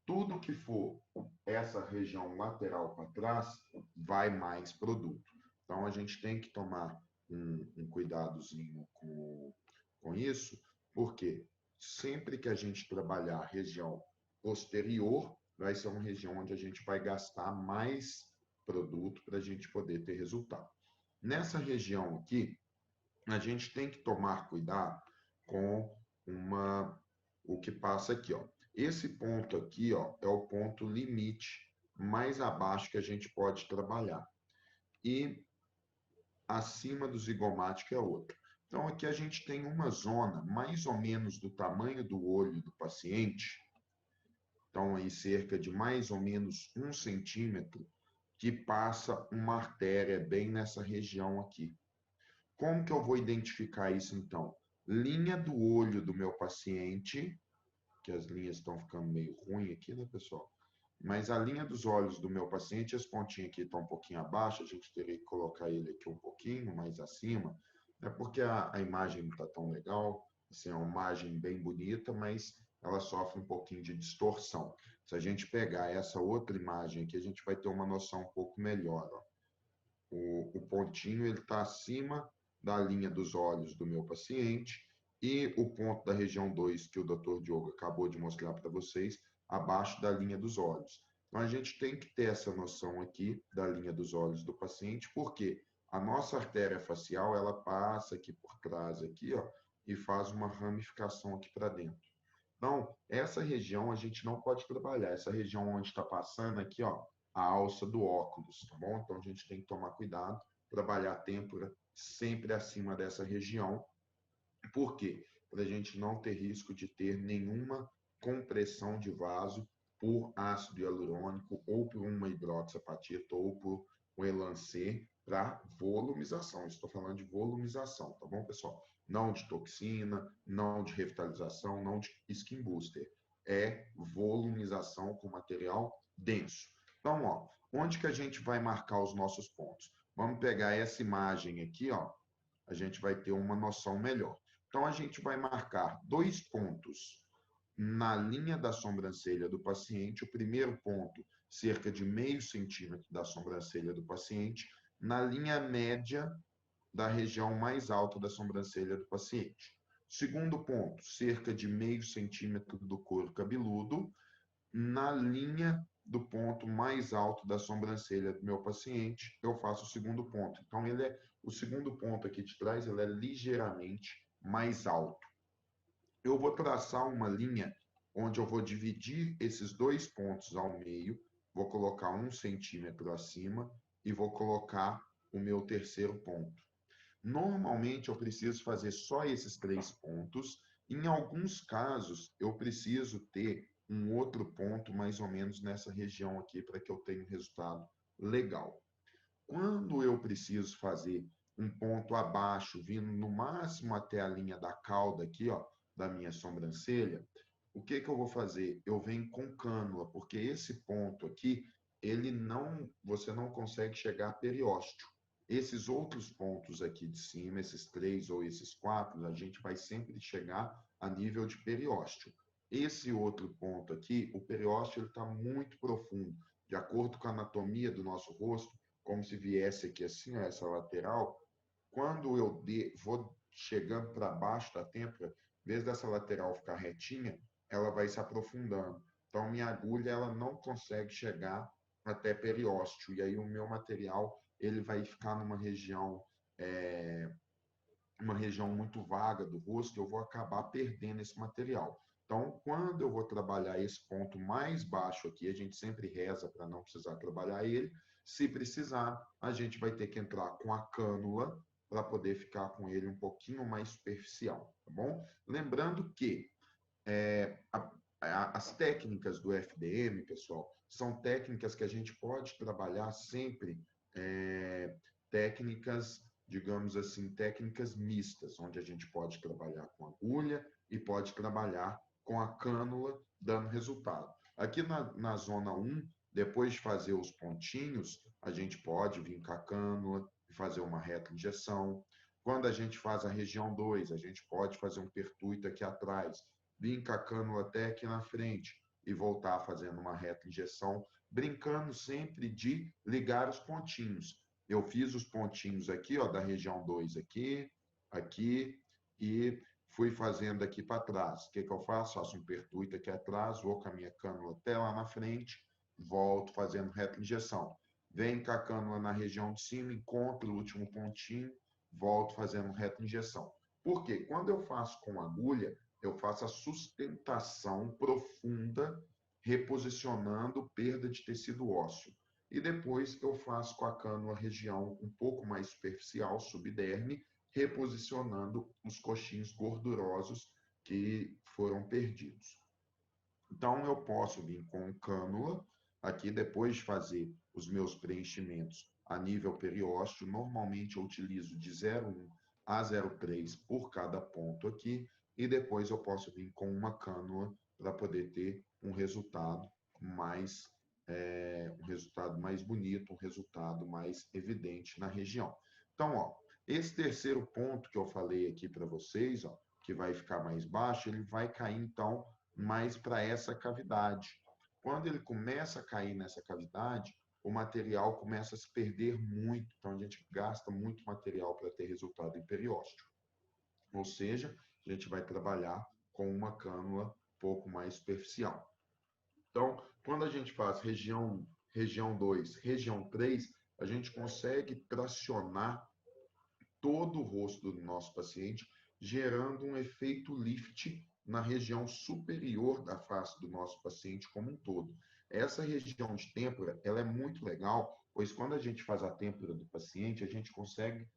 Tudo que for essa região lateral para trás, vai mais produto. Então, a gente tem que tomar um cuidadozinho com isso, porque sempre que a gente trabalhar a região posterior, vai ser uma região onde a gente vai gastar mais produto para a gente poder ter resultado. Nessa região aqui, a gente tem que tomar cuidado com o que passa aqui, ó. Esse ponto aqui, ó, é o ponto limite mais abaixo que a gente pode trabalhar. E acima do zigomático é outro. Então, aqui a gente tem uma zona mais ou menos do tamanho do olho do paciente, então aí cerca de mais ou menos 1 centímetro, que passa uma artéria bem nessa região aqui. Como que eu vou identificar isso, então? Linha do olho do meu paciente, que as linhas estão ficando meio ruins aqui, né, pessoal? Mas a linha dos olhos do meu paciente, esse pontinho aqui está um pouquinho abaixo, a gente teria que colocar ele aqui um pouquinho mais acima, é porque a imagem não está tão legal, assim, é uma imagem bem bonita, mas ela sofre um pouquinho de distorção. Se a gente pegar essa outra imagem aqui, a gente vai ter uma noção um pouco melhor, ó. O pontinho ele está acima da linha dos olhos do meu paciente e o ponto da região 2, que o Dr. Diogo acabou de mostrar para vocês, abaixo da linha dos olhos. Então, a gente tem que ter essa noção aqui da linha dos olhos do paciente, porque a nossa artéria facial, ela passa aqui por trás, aqui, ó, e faz uma ramificação aqui para dentro. Então, essa região a gente não pode trabalhar. Essa região onde está passando aqui, ó, a alça do óculos, tá bom? Então, a gente tem que tomar cuidado, trabalhar a têmpora sempre acima dessa região. Por quê? Para a gente não ter risco de ter nenhuma compressão de vaso por ácido hialurônico ou por uma hidroxapatita ou por um Elancê para volumização. Estou falando de volumização, tá bom, pessoal? Não de toxina, não de revitalização, não de skin booster. É volumização com material denso. Então, ó, onde que a gente vai marcar os nossos pontos? Vamos pegar essa imagem aqui, ó. A gente vai ter uma noção melhor. Então, a gente vai marcar 2 pontos na linha da sobrancelha do paciente. O primeiro ponto, cerca de 0,5 centímetro da sobrancelha do paciente, na linha média da região mais alta da sobrancelha do paciente. Segundo ponto, cerca de 0,5 centímetro do couro cabeludo, na linha do ponto mais alto da sobrancelha do meu paciente, eu faço o segundo ponto. Então, o segundo ponto aqui de trás, ele é ligeiramente mais alto. Eu vou traçar uma linha onde eu vou dividir esses 2 pontos ao meio, vou colocar 1 centímetro acima e vou colocar o meu terceiro ponto. Normalmente, eu preciso fazer só esses 3 pontos. Em alguns casos, eu preciso ter um outro ponto mais ou menos nessa região aqui para que eu tenha um resultado legal. Quando eu preciso fazer um ponto abaixo, vindo no máximo até a linha da cauda aqui, ó, da minha sobrancelha, o que que eu vou fazer? Eu venho com cânula, porque esse ponto aqui, você não consegue chegar a periósteo. Esses outros pontos aqui de cima, esses 3 ou esses 4, a gente vai sempre chegar a nível de periósteo. Esse outro ponto aqui, o periósteo está muito profundo. De acordo com a anatomia do nosso rosto, como se viesse aqui assim, ó, essa lateral, quando eu vou chegando para baixo da têmpora, em vez dessa lateral ficar retinha, ela vai se aprofundando. Então, minha agulha ela não consegue chegar até periósteo. E aí o meu material ele vai ficar uma região muito vaga do rosto, eu vou acabar perdendo esse material. Então, quando eu vou trabalhar esse ponto mais baixo aqui, a gente sempre reza para não precisar trabalhar ele. Se precisar, a gente vai ter que entrar com a cânula para poder ficar com ele um pouquinho mais superficial, tá bom? Lembrando que é, as técnicas do FDM, pessoal, são técnicas que a gente pode trabalhar sempre, técnicas, digamos assim, técnicas mistas, onde a gente pode trabalhar com agulha e pode trabalhar com a cânula, dando resultado. Aqui na zona 1, depois de fazer os pontinhos, a gente pode vir com a cânula e fazer uma reta injeção. Quando a gente faz a região 2, a gente pode fazer um pertuito aqui atrás, vir com a cânula até aqui na frente e voltar fazendo uma reta injeção, brincando sempre de ligar os pontinhos. Eu fiz os pontinhos aqui, ó, da região 2 aqui, aqui, e fui fazendo aqui para trás. O que que eu faço? Faço um pertuito aqui atrás, vou com a minha cânula até lá na frente, volto fazendo reta injeção. Venho com a cânula na região de cima, encontro o último pontinho, volto fazendo reta injeção. Por quê? Quando eu faço com agulha, eu faço a sustentação profunda, reposicionando perda de tecido ósseo. E depois eu faço com a cânula a região um pouco mais superficial, subderme, reposicionando os coxins gordurosos que foram perdidos. Então, eu posso vir com cânula, aqui depois de fazer os meus preenchimentos a nível periósteo, normalmente eu utilizo de 0,1 a 0,3 por cada ponto aqui, e depois eu posso vir com uma cânula para poder ter um resultado mais bonito, um resultado mais evidente na região. Então, ó, esse terceiro ponto que eu falei aqui para vocês, ó, que vai ficar mais baixo, ele vai cair, então, mais para essa cavidade. Quando ele começa a cair nessa cavidade, o material começa a se perder muito, então a gente gasta muito material para ter resultado em periósteo. Ou seja, a gente vai trabalhar com uma cânula um pouco mais superficial. Então, quando a gente faz região 2, região 3, a gente consegue tracionar todo o rosto do nosso paciente, gerando um efeito lift na região superior da face do nosso paciente como um todo. Essa região de têmpora, ela é muito legal, pois quando a gente faz a têmpora do paciente, a gente consegue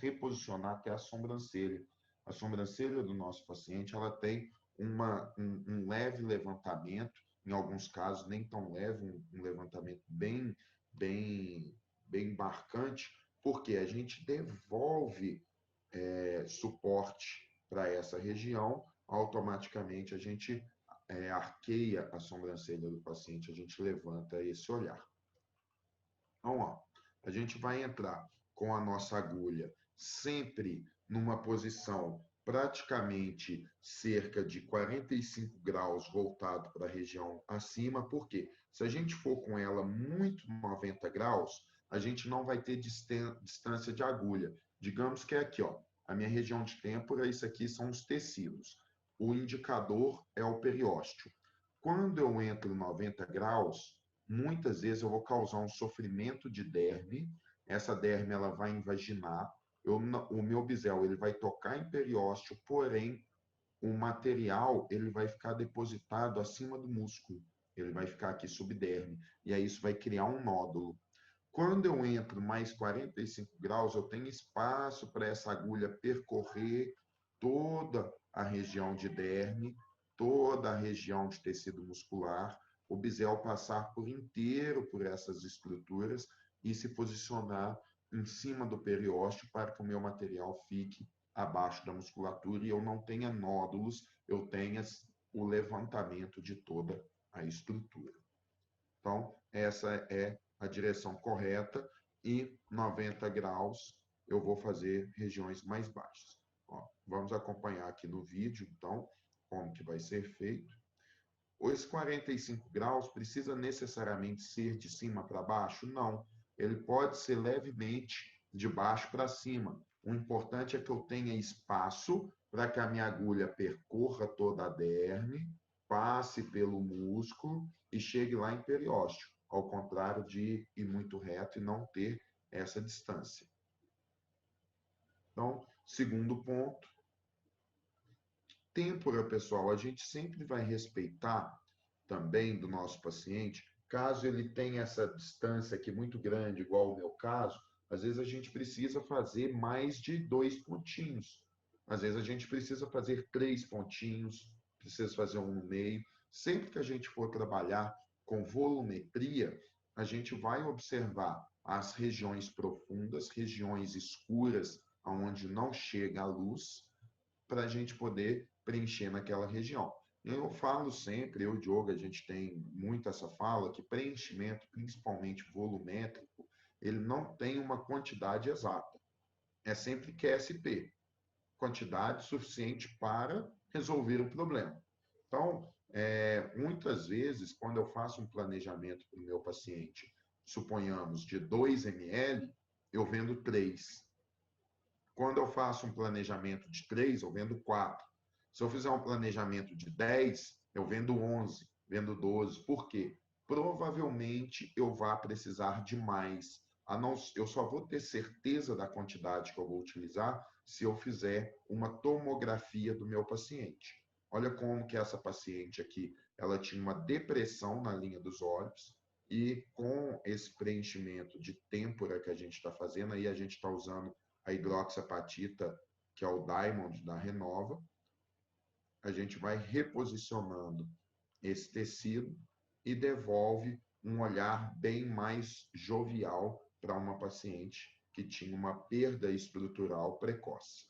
reposicionar até a sobrancelha. A sobrancelha do nosso paciente, ela tem um leve levantamento, em alguns casos nem tão leve, um levantamento bem marcante, porque a gente devolve suporte para essa região, automaticamente a gente arqueia a sobrancelha do paciente, a gente levanta esse olhar. Então, ó, a gente vai entrar com a nossa agulha sempre numa posição praticamente cerca de 45 graus voltado para a região acima, porque se a gente for com ela muito 90 graus, a gente não vai ter distância de agulha. Digamos que é aqui, ó, a minha região de têmpora, isso aqui são os tecidos. O indicador é o periósteo. Quando eu entro 90 graus, muitas vezes eu vou causar um sofrimento de derme, essa derme ela vai invaginar, o meu bisel ele vai tocar em periósteo, porém o material ele vai ficar depositado acima do músculo, ele vai ficar aqui subderme, e aí isso vai criar um nódulo. Quando eu entro mais 45 graus, eu tenho espaço para essa agulha percorrer toda a região de derme, toda a região de tecido muscular, o bisel passar por inteiro por essas estruturas e se posicionar em cima do periósteo para que o meu material fique abaixo da musculatura e eu não tenha nódulos, eu tenha o levantamento de toda a estrutura. Então, essa é a direção correta e 90 graus eu vou fazer regiões mais baixas. Ó, vamos acompanhar aqui no vídeo, então, como que vai ser feito. Os 45 graus precisa necessariamente ser de cima para baixo? Não. Ele pode ser levemente de baixo para cima. O importante é que eu tenha espaço para que a minha agulha percorra toda a derme, passe pelo músculo e chegue lá em periósteo, ao contrário de ir muito reto e não ter essa distância. Então, segundo ponto, têmpora, pessoal, a gente sempre vai respeitar também do nosso paciente, caso ele tenha essa distância aqui muito grande, igual o meu caso, às vezes a gente precisa fazer mais de 2 pontinhos. Às vezes a gente precisa fazer 3 pontinhos, precisa fazer um no meio. Sempre que a gente for trabalhar com volumetria, a gente vai observar as regiões profundas, regiões escuras, onde não chega a luz, para a gente poder preencher naquela região. Eu falo sempre, eu e o Diogo, a gente tem muito essa fala, que preenchimento, principalmente volumétrico, ele não tem uma quantidade exata. É sempre QSP, quantidade suficiente para resolver o problema. Então, muitas vezes, quando eu faço um planejamento para o meu paciente, suponhamos de 2 ml, eu vendo 3. Quando eu faço um planejamento de 3, eu vendo 4. Se eu fizer um planejamento de 10, eu vendo 11, vendo 12. Por quê? Provavelmente eu vá precisar de mais. Eu só vou ter certeza da quantidade que eu vou utilizar se eu fizer uma tomografia do meu paciente. Olha como que essa paciente aqui, ela tinha uma depressão na linha dos olhos e com esse preenchimento de têmpora que a gente está fazendo, aí a gente está usando a hidroxapatita, que é o Diamond da Renova, a gente vai reposicionando esse tecido e devolve um olhar bem mais jovial para uma paciente que tinha uma perda estrutural precoce.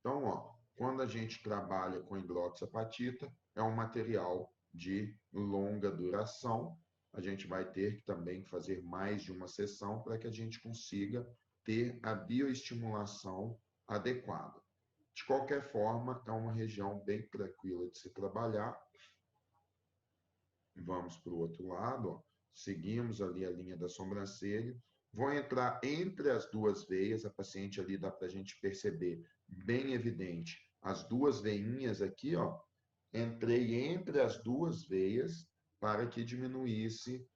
Então, ó, quando a gente trabalha com hidroxapatita, é um material de longa duração. A gente vai ter que também fazer mais de uma sessão para que a gente consiga ter a bioestimulação adequada. De qualquer forma, é uma região bem tranquila de se trabalhar. Vamos para o outro lado, ó. Seguimos ali a linha da sobrancelha. Vou entrar entre as duas veias, a paciente ali dá para a gente perceber bem evidente. As duas veinhas aqui, ó, entrei entre as duas veias para que diminuísse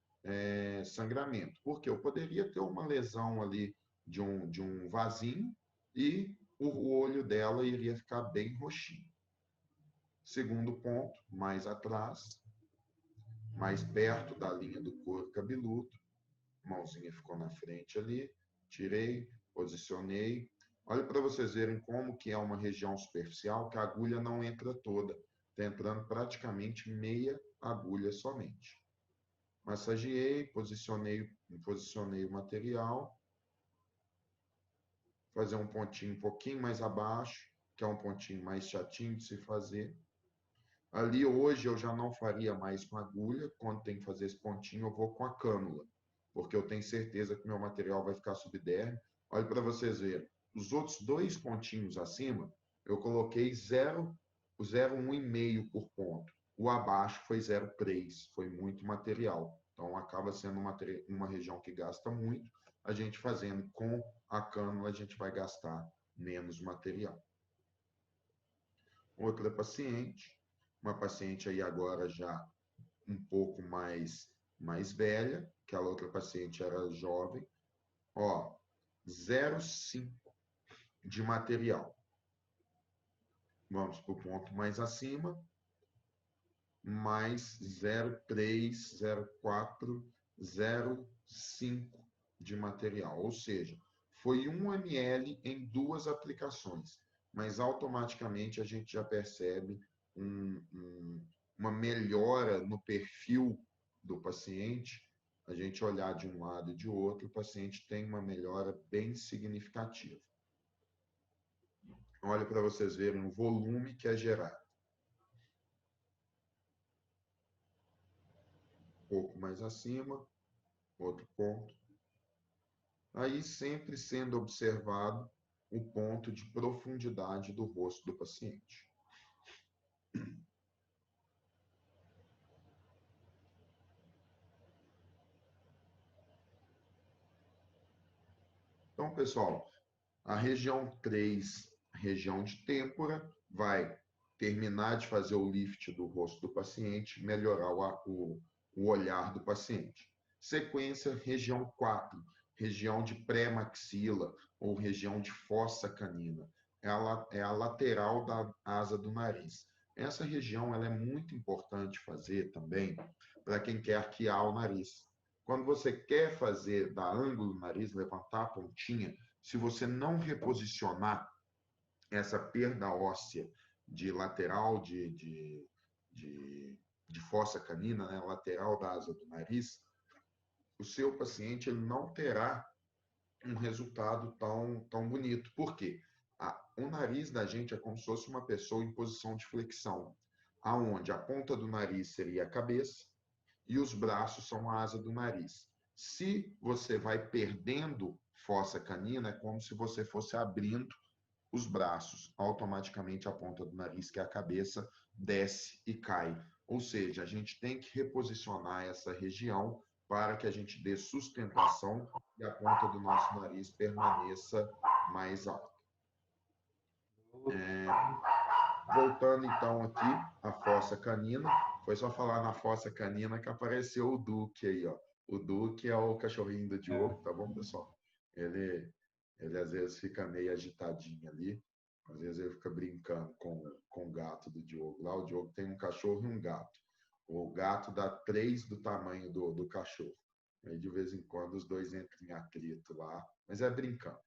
sangramento. Porque eu poderia ter uma lesão ali de um vasinho e o olho dela iria ficar bem roxinho. Segundo ponto, mais atrás, mais perto da linha do couro cabeludo, mãozinha ficou na frente ali, tirei, posicionei. Olha para vocês verem como que é uma região superficial que a agulha não entra toda, está entrando praticamente meia agulha somente. Massageei, posicionei o material, fazer um pontinho um pouquinho mais abaixo, que é um pontinho mais chatinho de se fazer. Ali hoje eu já não faria mais com agulha, quando tem que fazer esse pontinho eu vou com a cânula, porque eu tenho certeza que meu material vai ficar subderme. Olha para vocês verem, os outros dois pontinhos acima, eu coloquei 0,1,5 por ponto. O abaixo foi 0,3, foi muito material. Então acaba sendo uma região que gasta muito. A gente fazendo com a cânula, a gente vai gastar menos material. Outra paciente, uma paciente aí agora já um pouco mais velha, aquela outra paciente era jovem, ó, 0,5 de material. Vamos para o ponto mais acima, mais 0,3, 0,4, 0,5 de material, ou seja, foi 1 ml em 2 aplicações, mas automaticamente a gente já percebe uma melhora no perfil do paciente. A gente olhar de um lado e de outro, o paciente tem uma melhora bem significativa. Olha para vocês verem o volume que é gerado. Um pouco mais acima, outro ponto. Aí sempre sendo observado o ponto de profundidade do rosto do paciente. Então, pessoal, a região 3, região de têmpora, vai terminar de fazer o lift do rosto do paciente, melhorar o olhar do paciente. Sequência, região 4, região de pré-maxila ou região de fossa canina. É a lateral da asa do nariz. Essa região ela é muito importante fazer também para quem quer arquear o nariz. Quando você quer fazer, dar ângulo no nariz, levantar a pontinha, se você não reposicionar essa perda óssea de lateral de fossa canina, né, lateral da asa do nariz, o seu paciente ele não terá um resultado tão bonito. Por quê? O nariz da gente é como se fosse uma pessoa em posição de flexão, aonde a ponta do nariz seria a cabeça e os braços são a asa do nariz. Se você vai perdendo fossa canina, é como se você fosse abrindo os braços. Automaticamente a ponta do nariz, que é a cabeça, desce e cai. Ou seja, a gente tem que reposicionar essa região para que a gente dê sustentação e a ponta do nosso nariz permaneça mais alta. Voltando então aqui à fossa canina, foi só falar na fossa canina que apareceu o Duque aí, ó. O Duque é o cachorrinho do Diogo, tá bom, pessoal? Ele às vezes fica meio agitadinho ali, às vezes ele fica brincando com o gato do Diogo. Lá o Diogo tem um cachorro e um gato. O gato dá 3 do tamanho do cachorro. Aí de vez em quando os dois entram em atrito lá, mas é brincando.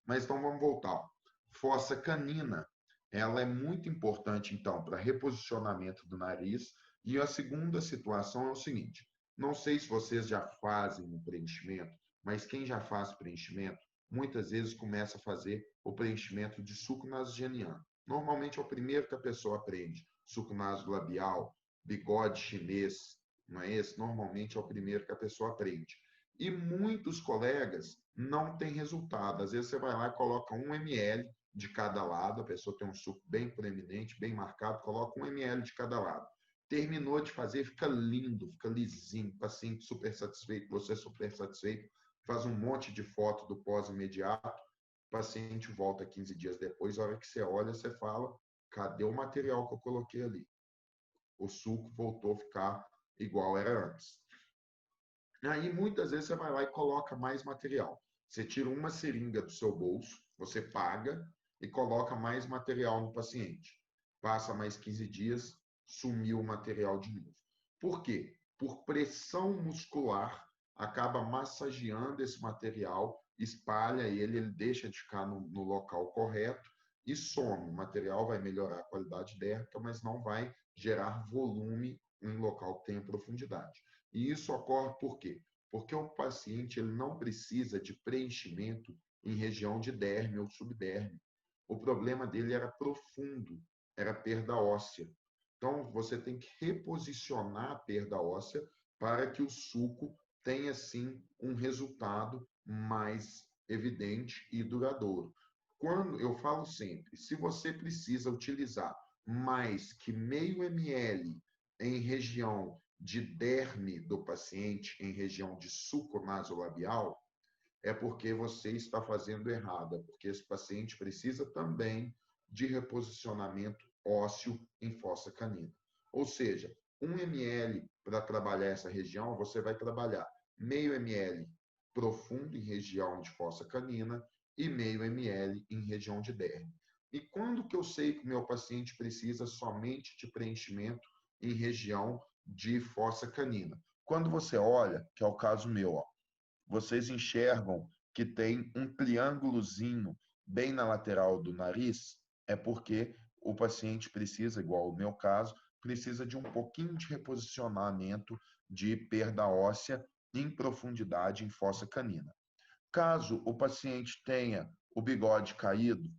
Mas então vamos voltar. Fossa canina, ela é muito importante então para reposicionamento do nariz. E a segunda situação é o seguinte: não sei se vocês já fazem um preenchimento, mas quem já faz preenchimento, muitas vezes começa a fazer o preenchimento de suco nasogeniano. Normalmente é o primeiro que a pessoa aprende. Suco nasolabial, bigode chinês, não é esse? Normalmente é o primeiro que a pessoa aprende. E muitos colegas não têm resultado. Às vezes você vai lá e coloca 1 ml de cada lado, a pessoa tem um suco bem proeminente, bem marcado, coloca 1 ml de cada lado. Terminou de fazer, fica lindo, fica lisinho, paciente super satisfeito, você super satisfeito, faz um monte de foto do pós-imediato, o paciente volta 15 dias depois, a hora que você olha, você fala, cadê o material que eu coloquei ali? O suco voltou a ficar igual era antes. Aí, muitas vezes, você vai lá e coloca mais material. Você tira uma seringa do seu bolso, você paga, e coloca mais material no paciente. Passa mais 15 dias, sumiu o material de novo. Por quê? Por pressão muscular, acaba massageando esse material, espalha ele deixa de ficar no local correto e some. O material vai melhorar a qualidade dérmica, mas não vai gerar volume em local que tenha profundidade. E isso ocorre por quê? Porque o paciente ele não precisa de preenchimento em região de derme ou subderme. O problema dele era profundo, era perda óssea. Então, você tem que reposicionar a perda óssea para que o suco tenha, sim, um resultado mais evidente e duradouro. Quando eu falo sempre, se você precisa utilizar mais que meio ml em região de derme do paciente, em região de suco nasolabial, é porque você está fazendo errado, é porque esse paciente precisa também de reposicionamento ósseo em fossa canina. Ou seja, 1 ml para trabalhar essa região, você vai trabalhar meio ml profundo em região de fossa canina e meio ml em região de derme. E quando que eu sei que o meu paciente precisa somente de preenchimento em região de fossa canina? Quando você olha, que é o caso meu, ó, vocês enxergam que tem um triângulozinho bem na lateral do nariz, é porque o paciente precisa, igual o meu caso, precisa de um pouquinho de reposicionamento de perda óssea em profundidade em fossa canina. Caso o paciente tenha o bigode caído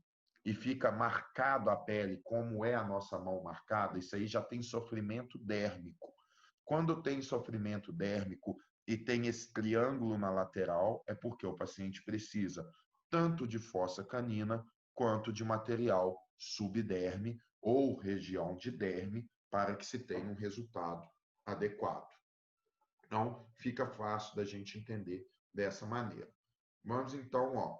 e fica marcado a pele, como é a nossa mão marcada, isso aí já tem sofrimento dérmico. Quando tem sofrimento dérmico e tem esse triângulo na lateral, é porque o paciente precisa tanto de fossa canina quanto de material subderme ou região de derme para que se tenha um resultado adequado. Então, fica fácil da gente entender dessa maneira. Vamos então, ó,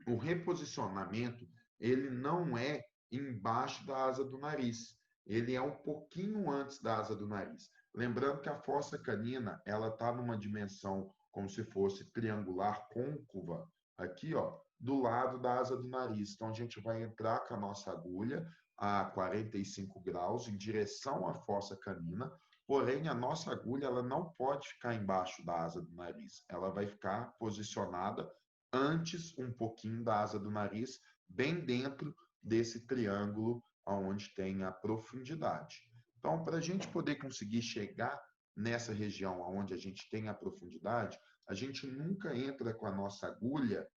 o reposicionamento, ele não é embaixo da asa do nariz, ele é um pouquinho antes da asa do nariz. Lembrando que a fossa canina, ela está numa dimensão como se fosse triangular côncava, aqui, ó, do lado da asa do nariz. Então, a gente vai entrar com a nossa agulha a 45 graus em direção à fossa canina, porém, a nossa agulha ela não pode ficar embaixo da asa do nariz. Ela vai ficar posicionada antes um pouquinho da asa do nariz, bem dentro desse triângulo onde tem a profundidade. Então, para a gente poder conseguir chegar nessa região onde a gente tem a profundidade, a gente nunca entra com a nossa agulha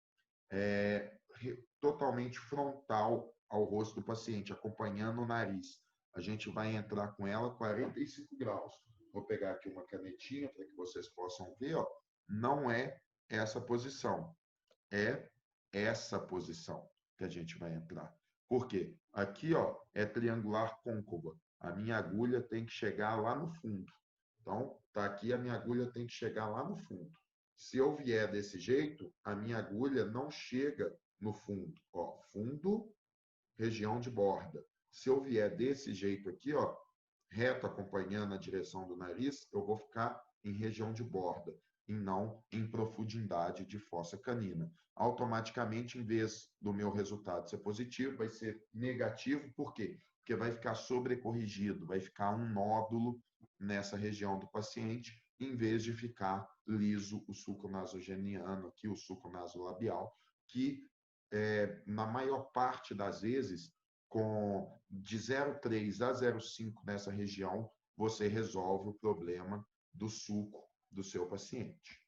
totalmente frontal ao rosto do paciente, acompanhando o nariz. A gente vai entrar com ela 45 graus. Vou pegar aqui uma canetinha para que vocês possam ver, ó. Não é essa posição, é essa posição que a gente vai entrar. Por quê? Aqui, ó, é triangular côncava. A minha agulha tem que chegar lá no fundo. Então, tá aqui, a minha agulha tem que chegar lá no fundo. Se eu vier desse jeito, a minha agulha não chega no fundo. Ó, fundo, região de borda. Se eu vier desse jeito aqui, ó, reto acompanhando a direção do nariz, eu vou ficar em região de borda e não em profundidade de fossa canina. Automaticamente, em vez do meu resultado ser positivo, vai ser negativo. Por quê? Porque vai ficar sobrecorrigido, vai ficar um nódulo nessa região do paciente, em vez de ficar liso o suco nasogeniano, aqui o suco nasolabial, que na maior parte das vezes, de 0,3 a 0,5 nessa região, você resolve o problema do suco do seu paciente.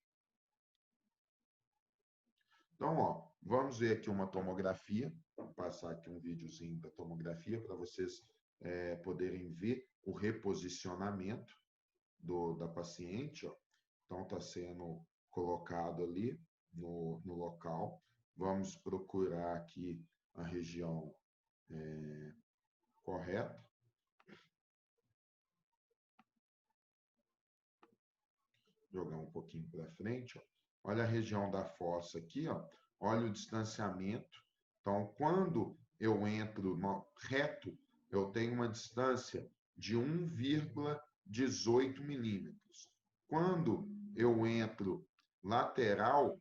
Então, ó, vamos ver aqui uma tomografia. Vou passar aqui um videozinho da tomografia para vocês poderem ver o reposicionamento da paciente. Ó. Então, está sendo colocado ali no local. Vamos procurar aqui a região correta. Jogar um pouquinho para frente. Ó. Olha a região da fossa aqui, ó. Olha o distanciamento. Então, quando eu entro no reto, eu tenho uma distância de 1,18 milímetros. Quando eu entro lateral,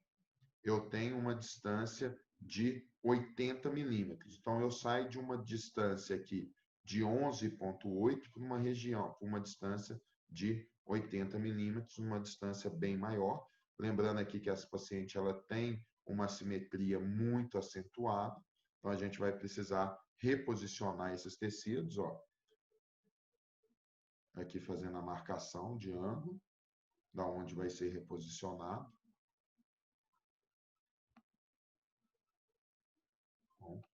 eu tenho uma distância de 80 milímetros. Então, eu saio de uma distância aqui de 11,8 para uma região, para uma distância de 80 milímetros, uma distância bem maior. Lembrando aqui que essa paciente ela tem uma simetria muito acentuada, então a gente vai precisar reposicionar esses tecidos, ó. Aqui fazendo a marcação de ângulo, da onde vai ser reposicionado. Bom,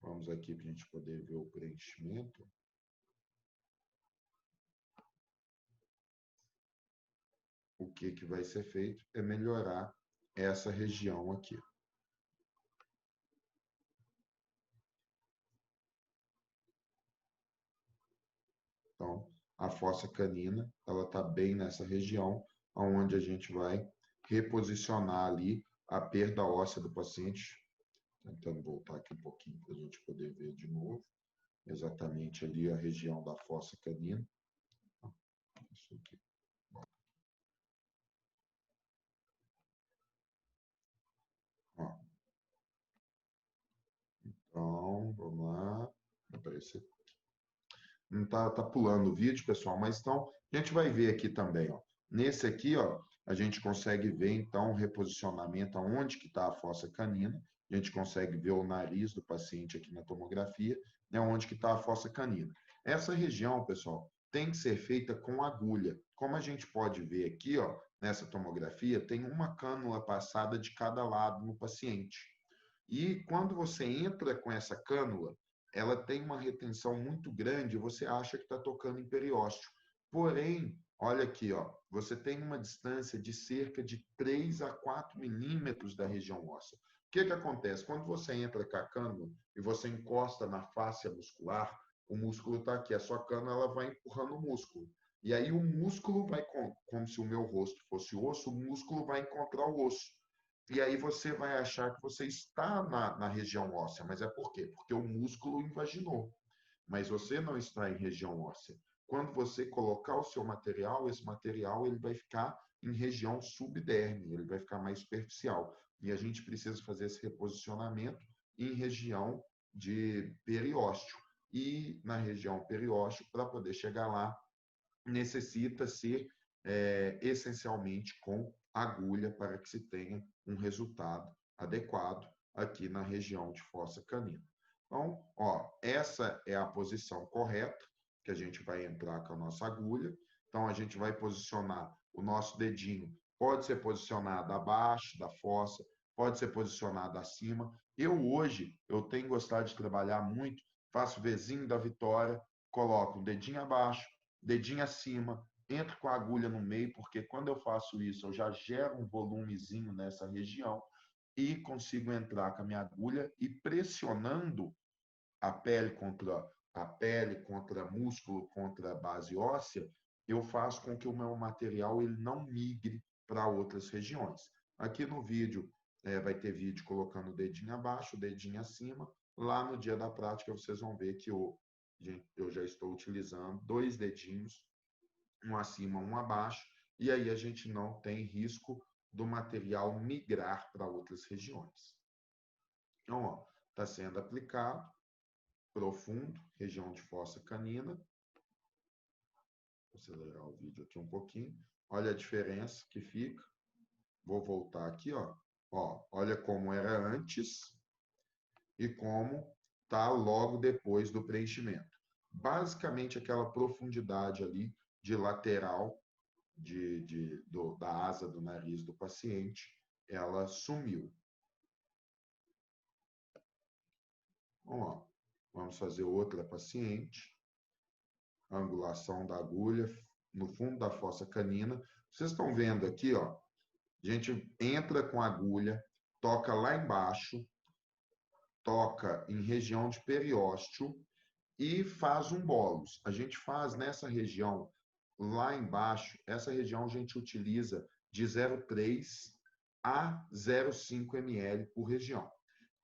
vamos aqui para a gente poder ver o preenchimento. O que vai ser feito é melhorar essa região aqui. Então, a fossa canina, ela está bem nessa região, onde a gente vai reposicionar ali a perda óssea do paciente. Tentando voltar aqui um pouquinho para a gente poder ver de novo. Exatamente ali a região da fossa canina. Isso aqui. Ó. Então, vamos lá. Vai aparecer. Não tá pulando o vídeo, pessoal, mas então a gente vai ver aqui também, ó. Nesse aqui, ó, a gente consegue ver então o reposicionamento aonde que está a fossa canina. A gente consegue ver o nariz do paciente aqui na tomografia, né, onde que está a fossa canina. Essa região, pessoal, tem que ser feita com agulha. Como a gente pode ver aqui, ó, nessa tomografia, tem uma cânula passada de cada lado no paciente. E quando você entra com essa cânula, ela tem uma retenção muito grande, você acha que está tocando em periósteo. Porém, olha aqui, ó, você tem uma distância de cerca de 3 a 4 milímetros da região óssea. O que acontece? Quando você entra com a cânula e você encosta na fáscia muscular, o músculo está aqui, a sua cânula ela vai empurrando o músculo. E aí o músculo vai, como se o meu rosto fosse osso, o músculo vai encontrar o osso. E aí você vai achar que você está na região óssea. Mas é por quê? Porque o músculo invaginou. Mas você não está em região óssea. Quando você colocar o seu material, esse material ele vai ficar em região subderme, ele vai ficar mais superficial. E a gente precisa fazer esse reposicionamento em região de periósteo. E na região periósteo, para poder chegar lá, necessita ser essencialmente com agulha para que se tenha um resultado adequado aqui na região de fossa canina. Então, ó, essa é a posição correta que a gente vai entrar com a nossa agulha. Então, a gente vai posicionar o nosso dedinho, pode ser posicionado abaixo da fossa, pode ser posicionado acima. Hoje, eu tenho gostado de trabalhar muito, faço Vzinho da vitória, coloco o dedinho abaixo, dedinho acima, entro com a agulha no meio, porque quando eu faço isso, eu já gero um volumezinho nessa região e consigo entrar com a minha agulha e pressionando a pele contra músculo, contra a base óssea, eu faço com que o meu material ele não migre para outras regiões. Aqui no vídeo, vai ter vídeo colocando o dedinho abaixo, o dedinho acima. Lá no dia da prática, vocês vão ver que eu já estou utilizando 2 dedinhos, um acima, um abaixo, e aí a gente não tem risco do material migrar para outras regiões. Então, ó, está sendo aplicado, profundo, região de fossa canina. Vou acelerar o vídeo aqui um pouquinho. Olha a diferença que fica. Vou voltar aqui, ó. Ó, olha como era antes e como está logo depois do preenchimento. Basicamente, aquela profundidade ali de lateral da asa do nariz do paciente, ela sumiu. Vamos lá. Vamos fazer outra paciente. Angulação da agulha no fundo da fossa canina. Vocês estão vendo aqui, ó. A gente entra com a agulha, toca lá embaixo, toca em região de periósteo e faz um bolus. A gente faz nessa região lá embaixo, essa região a gente utiliza de 0,3 a 0,5 ml por região.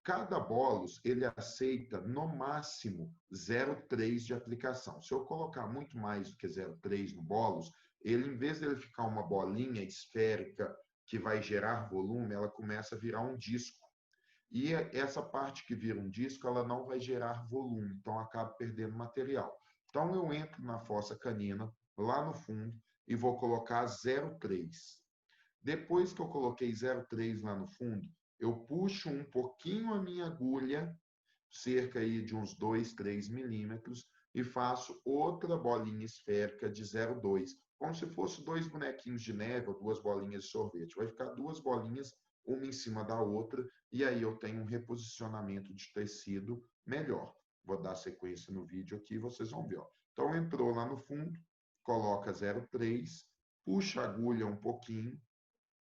Cada bolus, ele aceita no máximo 0,3 de aplicação. Se eu colocar muito mais do que 0,3 no bolus, ele, em vez de ele ficar uma bolinha esférica que vai gerar volume, ela começa a virar um disco. E essa parte que vira um disco, ela não vai gerar volume, então acaba perdendo material. Então eu entro na fossa canina, lá no fundo, e vou colocar 0,3. Depois que eu coloquei 0,3 lá no fundo, eu puxo um pouquinho a minha agulha, cerca aí de uns 2, 3 milímetros, e faço outra bolinha esférica de 0,2, como se fosse 2 bonequinhos de neve ou 2 bolinhas de sorvete. Vai ficar 2 bolinhas, uma em cima da outra, e aí eu tenho um reposicionamento de tecido melhor. Vou dar sequência no vídeo aqui, vocês vão ver. Ó. Então, entrou lá no fundo, coloca 0,3, puxa a agulha um pouquinho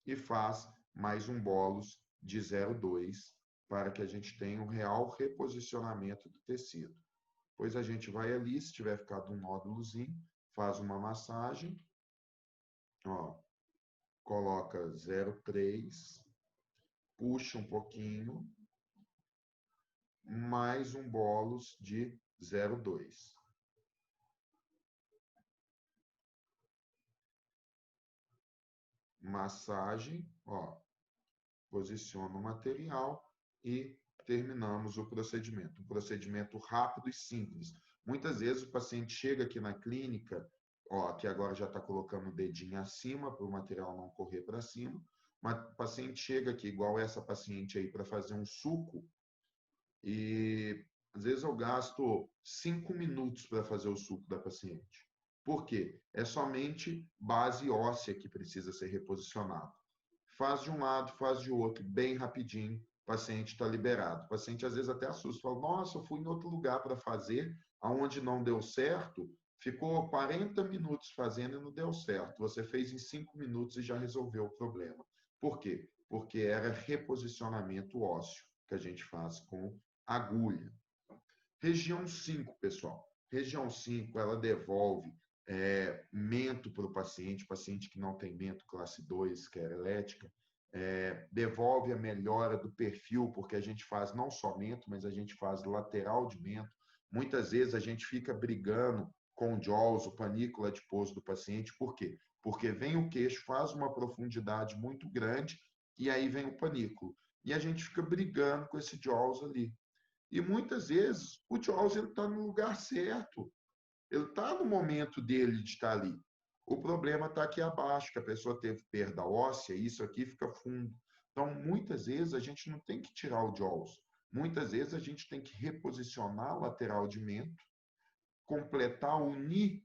e faz mais um bolos de 0,2 para que a gente tenha um real reposicionamento do tecido. Depois a gente vai ali, se tiver ficado um nódulozinho, faz uma massagem, ó, coloca 0,3, puxa um pouquinho, mais um bolos de 0,2. Massagem, ó, posiciona o material e terminamos o procedimento. Um procedimento rápido e simples. Muitas vezes o paciente chega aqui na clínica, ó, que agora já está colocando o dedinho acima para o material não correr para cima, mas o paciente chega aqui, igual essa paciente aí, para fazer um suco, e às vezes eu gasto 5 minutos para fazer o suco da paciente. Por quê? É somente base óssea que precisa ser reposicionada. Faz de um lado, faz de outro, bem rapidinho, o paciente está liberado. O paciente às vezes até assusta, fala, nossa, eu fui em outro lugar para fazer, aonde não deu certo, ficou 40 minutos fazendo e não deu certo. Você fez em 5 minutos e já resolveu o problema. Por quê? Porque era reposicionamento ósseo que a gente faz com agulha. Região 5, pessoal. Região 5, ela devolve mento para o paciente que não tem mento classe 2, esclerética, devolve a melhora do perfil, porque a gente faz não só mento, mas a gente faz lateral de mento. Muitas vezes a gente fica brigando com o jaws, o panículo adiposo do paciente. Por quê? Porque vem o queixo, faz uma profundidade muito grande, e aí vem o panículo. E a gente fica brigando com esse jaws ali. E muitas vezes o jaws está no lugar certo. Ele está no momento dele de estar ali. O problema está aqui abaixo, que a pessoa teve perda óssea, e isso aqui fica fundo. Então, muitas vezes, a gente não tem que tirar o jaws. Muitas vezes, a gente tem que reposicionar a lateral de mento, completar, unir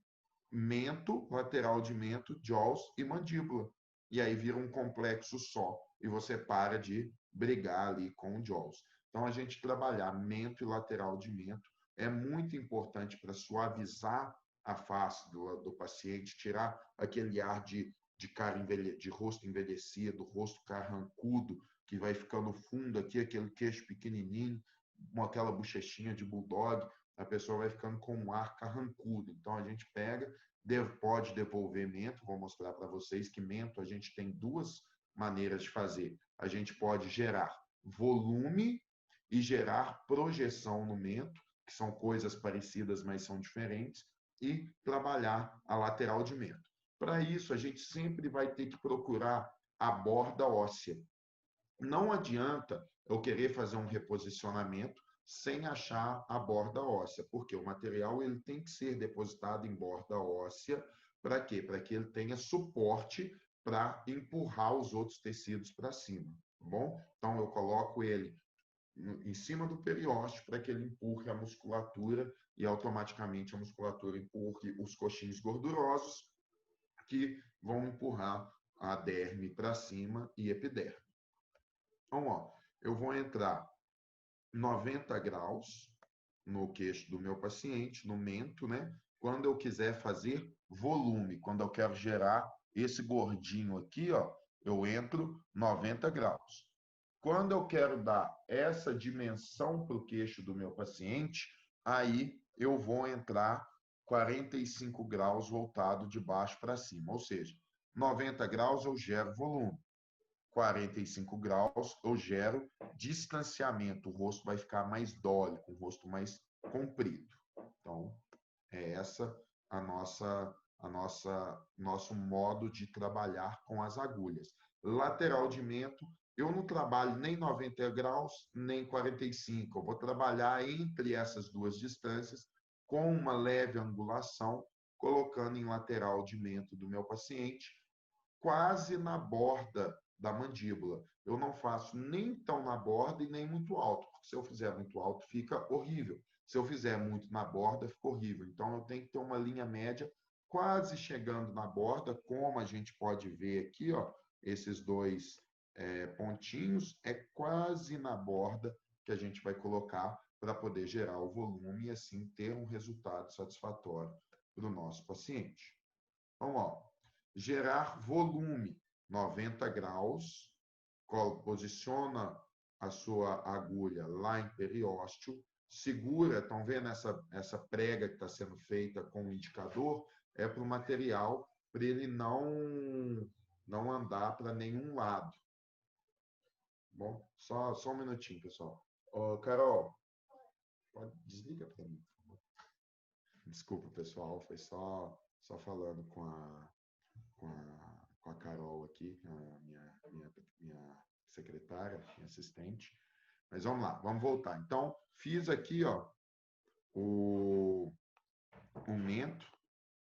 mento, lateral de mento, jaws e mandíbula. E aí vira um complexo só. E você para de brigar ali com o jaws. Então, a gente trabalhar mento e lateral de mento é muito importante para suavizar a face do paciente, tirar aquele ar de cara de rosto envelhecido, rosto carrancudo, que vai ficando fundo aqui, aquele queixo pequenininho, com aquela bochechinha de bulldog, a pessoa vai ficando com um ar carrancudo. Então, a gente pega, pode devolver mento, vou mostrar para vocês que mento a gente tem duas maneiras de fazer. A gente pode gerar volume e gerar projeção no mento, que são coisas parecidas, mas são diferentes, e trabalhar a lateral de mento. Para isso, a gente sempre vai ter que procurar a borda óssea. Não adianta eu querer fazer um reposicionamento sem achar a borda óssea, porque o material ele tem que ser depositado em borda óssea. Para quê? Para que ele tenha suporte para empurrar os outros tecidos para cima, tá bom? Então, eu coloco ele em cima do periósteo para que ele empurre a musculatura e automaticamente a musculatura empurre os coxins gordurosos que vão empurrar a derme para cima e epiderme. Então, ó, eu vou entrar 90 graus no queixo do meu paciente, no mento, né? Quando eu quiser fazer volume, quando eu quero gerar esse gordinho aqui, ó, eu entro 90 graus. Quando eu quero dar essa dimensão para o queixo do meu paciente, aí eu vou entrar 45 graus voltado de baixo para cima, ou seja, 90 graus eu gero volume. 45 graus, eu gero distanciamento, o rosto vai ficar mais dólico, o rosto mais comprido. Então, é essa nosso modo de trabalhar com as agulhas. Lateral de mento, eu não trabalho nem 90 graus, nem 45. Eu vou trabalhar entre essas duas distâncias com uma leve angulação, colocando em lateral de mento do meu paciente, quase na borda da mandíbula. Eu não faço nem tão na borda e nem muito alto, porque se eu fizer muito alto, fica horrível. Se eu fizer muito na borda, fica horrível. Então, eu tenho que ter uma linha média quase chegando na borda, como a gente pode ver aqui, ó, esses dois pontinhos, é quase na borda que a gente vai colocar para poder gerar o volume e, assim, ter um resultado satisfatório para o nosso paciente. Então, ó, gerar volume, 90 graus, posiciona a sua agulha lá em periósteo, segura, estão vendo essa prega que está sendo feita com o indicador? É para o material, para ele não andar para nenhum lado. Bom, só um minutinho, pessoal. Carol, desliga para mim, por favor. Desculpa, pessoal, foi só falando com a Carol aqui, a minha secretária, minha assistente. Mas vamos lá, vamos voltar. Então, fiz aqui, ó, o mento.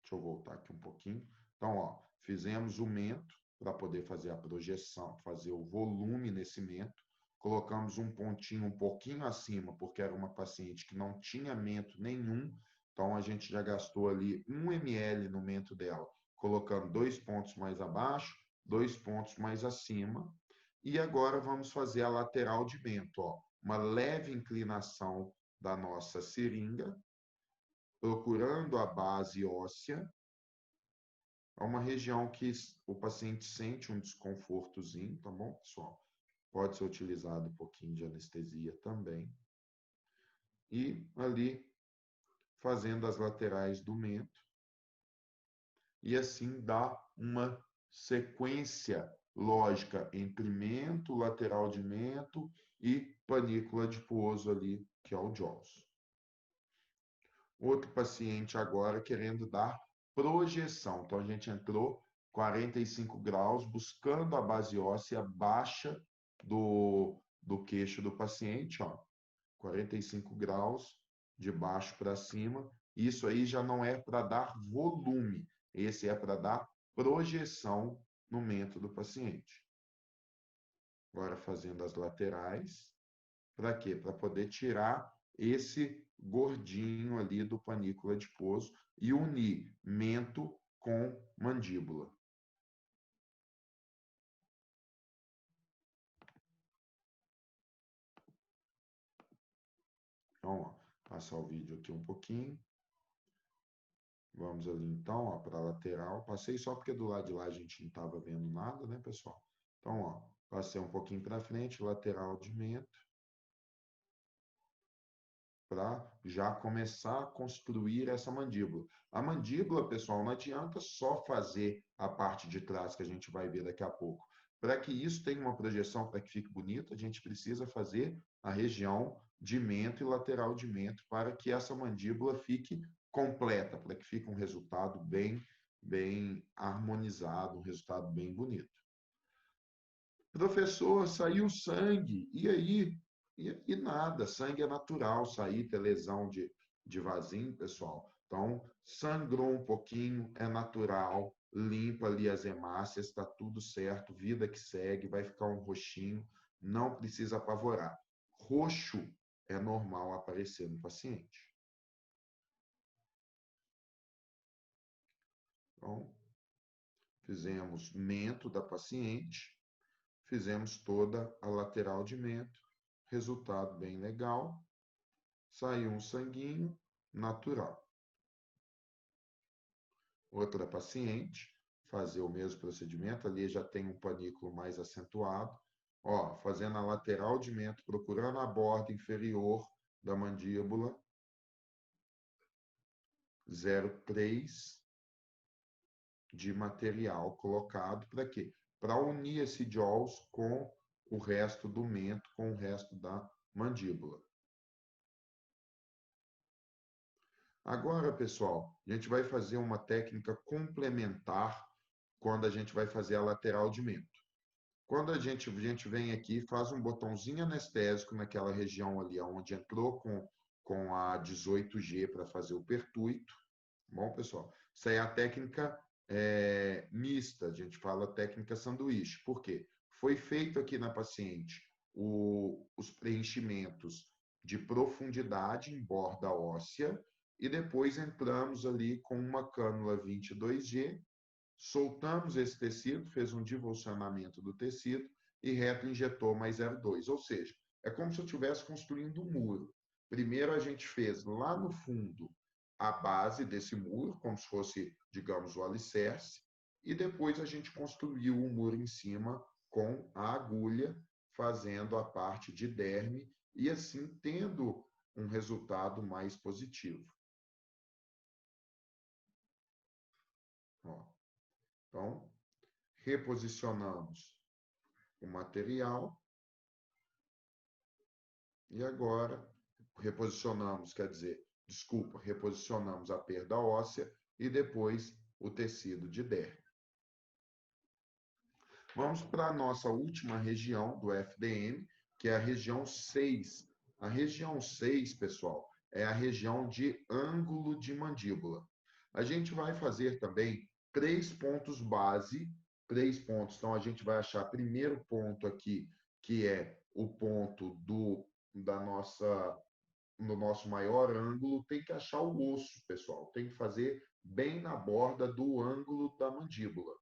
Deixa eu voltar aqui um pouquinho. Então, ó, fizemos o mento para poder fazer a projeção, fazer o volume nesse mento. Colocamos um pontinho um pouquinho acima, porque era uma paciente que não tinha mento nenhum. Então, a gente já gastou ali 1 ml no mento dela, colocando 2 pontos mais abaixo, 2 pontos mais acima. E agora vamos fazer a lateral de mento, ó, uma leve inclinação da nossa seringa, procurando a base óssea. É uma região que o paciente sente um desconfortozinho, tá bom, pessoal? Pode ser utilizado um pouquinho de anestesia também. E ali, fazendo as laterais do mento. E assim dá uma sequência lógica entre mento, lateral de mento e panícula adiposo ali, que é o JAWS. Outro paciente agora querendo dar projeção. Então, a gente entrou 45 graus, buscando a base óssea baixa do queixo do paciente, ó. 45 graus, de baixo para cima. Isso aí já não é para dar volume. Esse é para dar projeção no mento do paciente. Agora, fazendo as laterais. Para quê? Para poder tirar esse gordinho ali do panículo adiposo e unir mento com mandíbula. Então, ó, passar o vídeo aqui um pouquinho. Vamos ali, então, para a lateral. Passei só porque do lado de lá a gente não estava vendo nada, né, pessoal? Então, ó, passei um pouquinho para frente, lateral de mento, para já começar a construir essa mandíbula. A mandíbula, pessoal, não adianta só fazer a parte de trás, que a gente vai ver daqui a pouco. Para que isso tenha uma projeção, para que fique bonito, a gente precisa fazer a região de mento e lateral de mento, para que essa mandíbula fique completa, para que fique um resultado bem harmonizado, um resultado bem bonito. Professor, saiu sangue, e aí? E nada, sangue é natural sair, ter lesão de vasinho, pessoal. Então, sangrou um pouquinho, é natural, limpa ali as hemácias, está tudo certo, vida que segue, vai ficar um roxinho, não precisa apavorar. Roxo é normal aparecer no paciente. Então, fizemos mento da paciente, fizemos toda a lateral de mento, resultado bem legal, saiu um sanguinho natural. Outra paciente, fazer o mesmo procedimento, ali já tem um panículo mais acentuado, ó, fazendo a lateral de mento, procurando a borda inferior da mandíbula, 0,3 de material colocado, para quê? Para unir esse JAWS com o resto do mento, com o resto da mandíbula. Agora, pessoal, a gente vai fazer uma técnica complementar quando a gente vai fazer a lateral de mento. Quando a gente vem aqui, faz um botãozinho anestésico naquela região ali, onde entrou com a 18G para fazer o pertuito. Bom, pessoal, isso aí é a técnica mista, a gente fala técnica sanduíche. Por quê? Foi feito aqui na paciente os preenchimentos de profundidade em borda óssea e depois entramos ali com uma cânula 22G, soltamos esse tecido, fez um divulsionamento do tecido e retroinjetou mais 0,2. Ou seja, é como se eu estivesse construindo um muro. Primeiro a gente fez lá no fundo a base desse muro, como se fosse, digamos, o alicerce, e depois a gente construiu o muro em cima com a agulha, fazendo a parte de derme e assim tendo um resultado mais positivo. Ó. Então, reposicionamos o material e agora reposicionamos, reposicionamos a perda óssea e depois o tecido de derme. Vamos para a nossa última região do FDM, que é a região 6. A região 6, pessoal, é a região de ângulo de mandíbula. A gente vai fazer também 3 pontos base, 3 pontos. Então, a gente vai achar primeiro ponto aqui, que é o ponto do nosso maior ângulo. Tem que achar o osso, pessoal. Tem que fazer bem na borda do ângulo da mandíbula.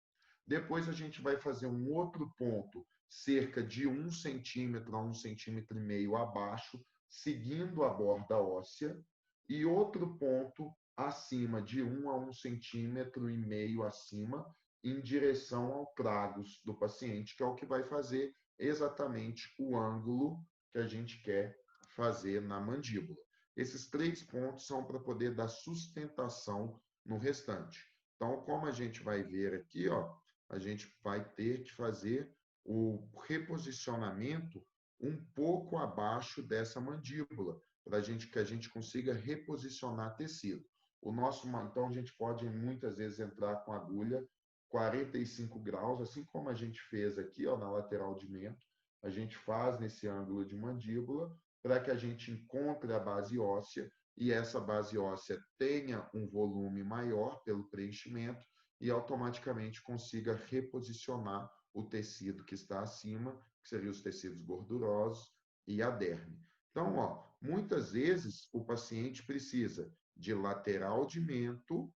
Depois a gente vai fazer um outro ponto, cerca de 1 centímetro a 1,5 centímetro abaixo, seguindo a borda óssea, e outro ponto acima de 1 a 1,5 centímetro acima, em direção ao tragus do paciente, que é o que vai fazer exatamente o ângulo que a gente quer fazer na mandíbula. Esses 3 pontos são para poder dar sustentação no restante. Então, como a gente vai ver aqui, ó, a gente vai ter que fazer o reposicionamento um pouco abaixo dessa mandíbula, para que a gente consiga reposicionar tecido. Então, a gente pode muitas vezes entrar com a agulha 45 graus, assim como a gente fez aqui, ó, na lateral de mento, a gente faz nesse ângulo de mandíbula para que a gente encontre a base óssea e essa base óssea tenha um volume maior pelo preenchimento e automaticamente consiga reposicionar o tecido que está acima, que seriam os tecidos gordurosos e a derme. Então, ó, muitas vezes o paciente precisa de lateral de mento,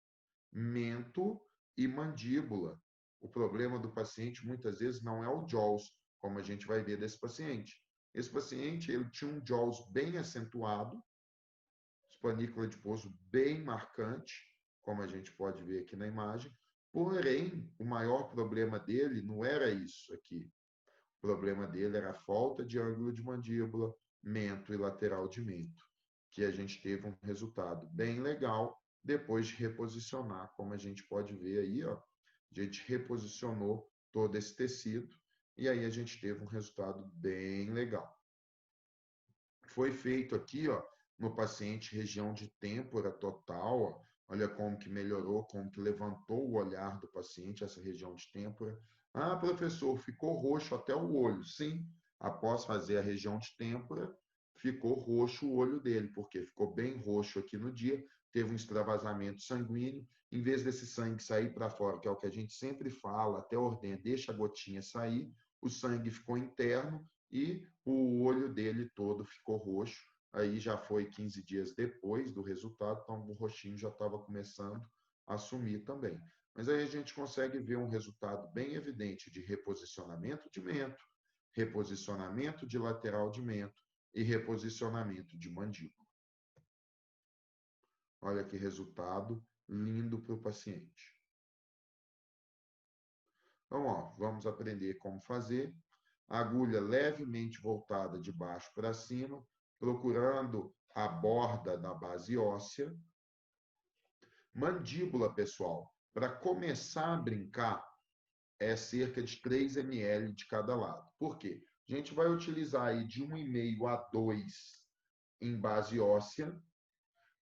mento e mandíbula. O problema do paciente muitas vezes não é o jaws, como a gente vai ver desse paciente. Esse paciente ele tinha um jaws bem acentuado, espanícula adiposo bem marcante, como a gente pode ver aqui na imagem. Porém, o maior problema dele não era isso aqui. O problema dele era a falta de ângulo de mandíbula, mento e lateral de mento, que a gente teve um resultado bem legal depois de reposicionar, como a gente pode ver aí, ó, a gente reposicionou todo esse tecido e aí a gente teve um resultado bem legal. Foi feito aqui, ó, no paciente região de têmpora total, ó, olha como que melhorou, como que levantou o olhar do paciente, essa região de têmpora. Ah, professor, ficou roxo até o olho. Sim, após fazer a região de têmpora, ficou roxo o olho dele, porque ficou bem roxo aqui no dia, teve um extravasamento sanguíneo, em vez desse sangue sair para fora, que é o que a gente sempre fala, até ordena, deixa a gotinha sair, o sangue ficou interno e o olho dele todo ficou roxo. Aí já foi 15 dias depois do resultado, então o roxinho já estava começando a sumir também. Mas aí a gente consegue ver um resultado bem evidente de reposicionamento de mento, reposicionamento de lateral de mento e reposicionamento de mandíbula. Olha que resultado lindo para o paciente. Então, ó, vamos aprender como fazer. Agulha levemente voltada de baixo para cima, procurando a borda da base óssea. Mandíbula, pessoal, para começar a brincar, é cerca de 3 ml de cada lado. Por quê? A gente vai utilizar aí de 1,5 a 2 em base óssea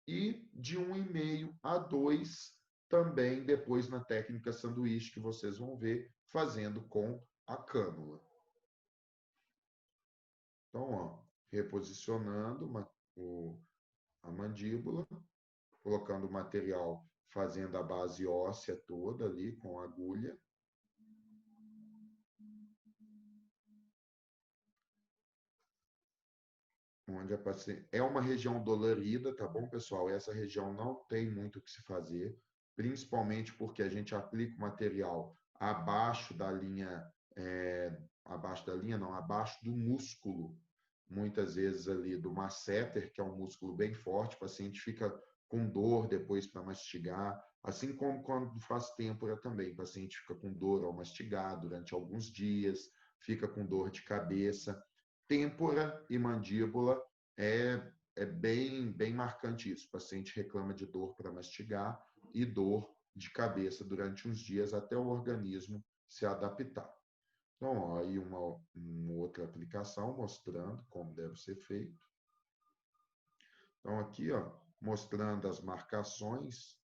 e de 1,5 a 2 também depois na técnica sanduíche, que vocês vão ver, fazendo com a cânula. Então, ó, reposicionando a mandíbula, colocando o material, fazendo a base óssea toda ali com a agulha. Onde a paciente... É uma região dolorida, tá bom, pessoal? Essa região não tem muito o que se fazer, principalmente porque a gente aplica o material abaixo da linha, abaixo do músculo, muitas vezes ali do masseter, que é um músculo bem forte, o paciente fica com dor depois para mastigar, assim como quando faz têmpora também, o paciente fica com dor ao mastigar durante alguns dias, fica com dor de cabeça. Têmpora e mandíbula é bem marcante isso. O paciente reclama de dor para mastigar e dor de cabeça durante uns dias até o organismo se adaptar. Então, ó, aí uma outra aplicação mostrando como deve ser feito. Então, aqui, ó, mostrando as marcações.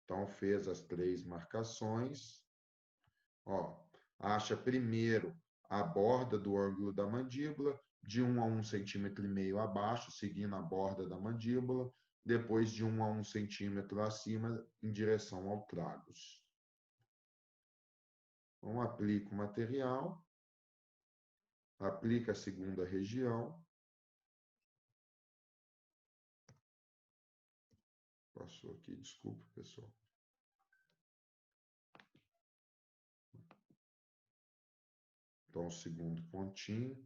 Então, fez as 3 marcações. Ó, acha primeiro a borda do ângulo da mandíbula, de 1 a 1,5 cm abaixo, seguindo a borda da mandíbula, depois de 1 a 1 cm acima, em direção ao tragus. Então, aplica o material, aplica a segunda região. Passou aqui, desculpa, pessoal. Então, o segundo pontinho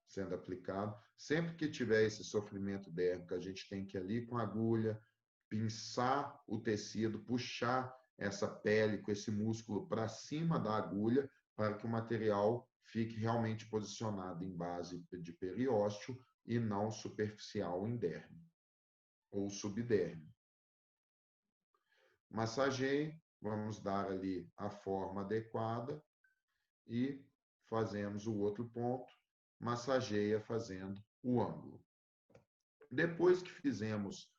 sendo aplicado. Sempre que tiver esse sofrimento dérmico, a gente tem que ir ali com a agulha, pinçar o tecido, puxar essa pele com esse músculo para cima da agulha, para que o material fique realmente posicionado em base de periósteo e não superficial em derme ou subderme. Massageie, vamos dar ali a forma adequada e fazemos o outro ponto, massageia fazendo o ângulo. Depois que fizemos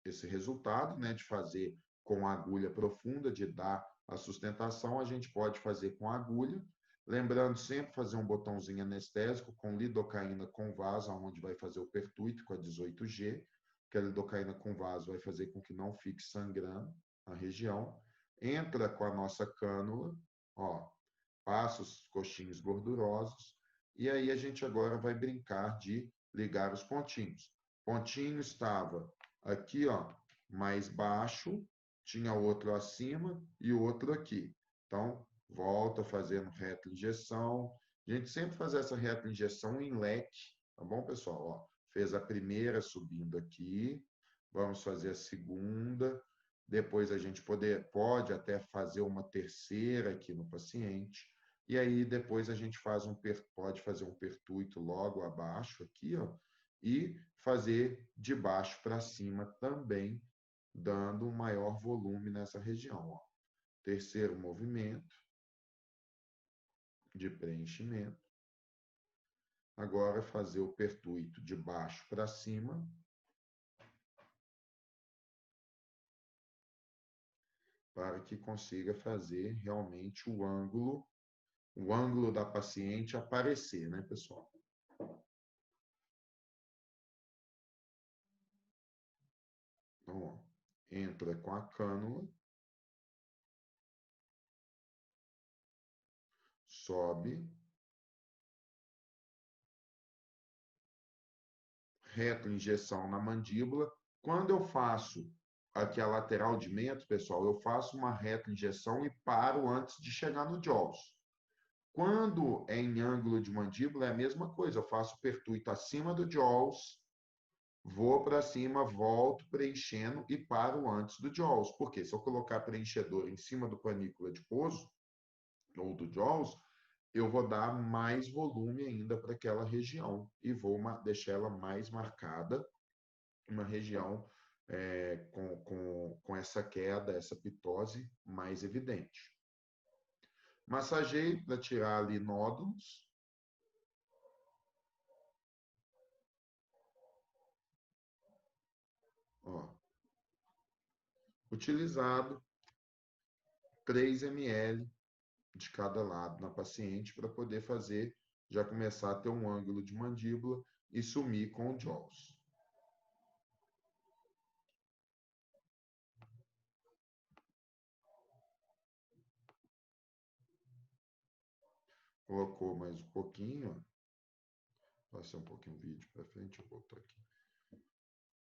esse resultado, né, de fazer com a agulha profunda, de dar a sustentação, a gente pode fazer com a agulha, lembrando sempre fazer um botãozinho anestésico com lidocaína com vaso, onde vai fazer o pertuito com a 18G, que a lidocaína com vaso vai fazer com que não fique sangrando a região. Entra com a nossa cânula, ó, passa os coxinhos gordurosos, e aí a gente agora vai brincar de ligar os pontinhos. Pontinho estava aqui, ó, mais baixo, tinha outro acima e outro aqui. Então, volta fazendo reta injeção. A gente sempre faz essa reta injeção em leque, tá bom, pessoal? Ó, fez a primeira subindo aqui, vamos fazer a segunda, depois a gente pode até fazer uma terceira aqui no paciente, e aí depois a gente pode fazer um pertuito logo abaixo aqui, ó, e fazer de baixo para cima também, dando um maior volume nessa região. Ó. Terceiro movimento de preenchimento. Agora fazer o pertuito de baixo para cima. Para que consiga fazer realmente o ângulo da paciente aparecer, né, pessoal? Então, ó, entra com a cânula, sobe, reto injeção na mandíbula. Quando eu faço aqui a lateral de mento, pessoal, eu faço uma reta injeção e paro antes de chegar no jaws. Quando é em ângulo de mandíbula, é a mesma coisa. Eu faço pertuito acima do jaws, vou para cima, volto preenchendo e paro antes do jaws. Porque se eu colocar preenchedor em cima do panícula de pouso ou do jaws, eu vou dar mais volume ainda para aquela região e vou deixar ela mais marcada, uma região com essa queda, essa pitose mais evidente. Massageie para tirar ali nódulos. Ó. Utilizado 3 ml de cada lado na paciente para poder fazer, já começar a ter um ângulo de mandíbula e sumir com o JAWS. Colocou mais um pouquinho. Passei um pouquinho o vídeo para frente, eu volto aqui.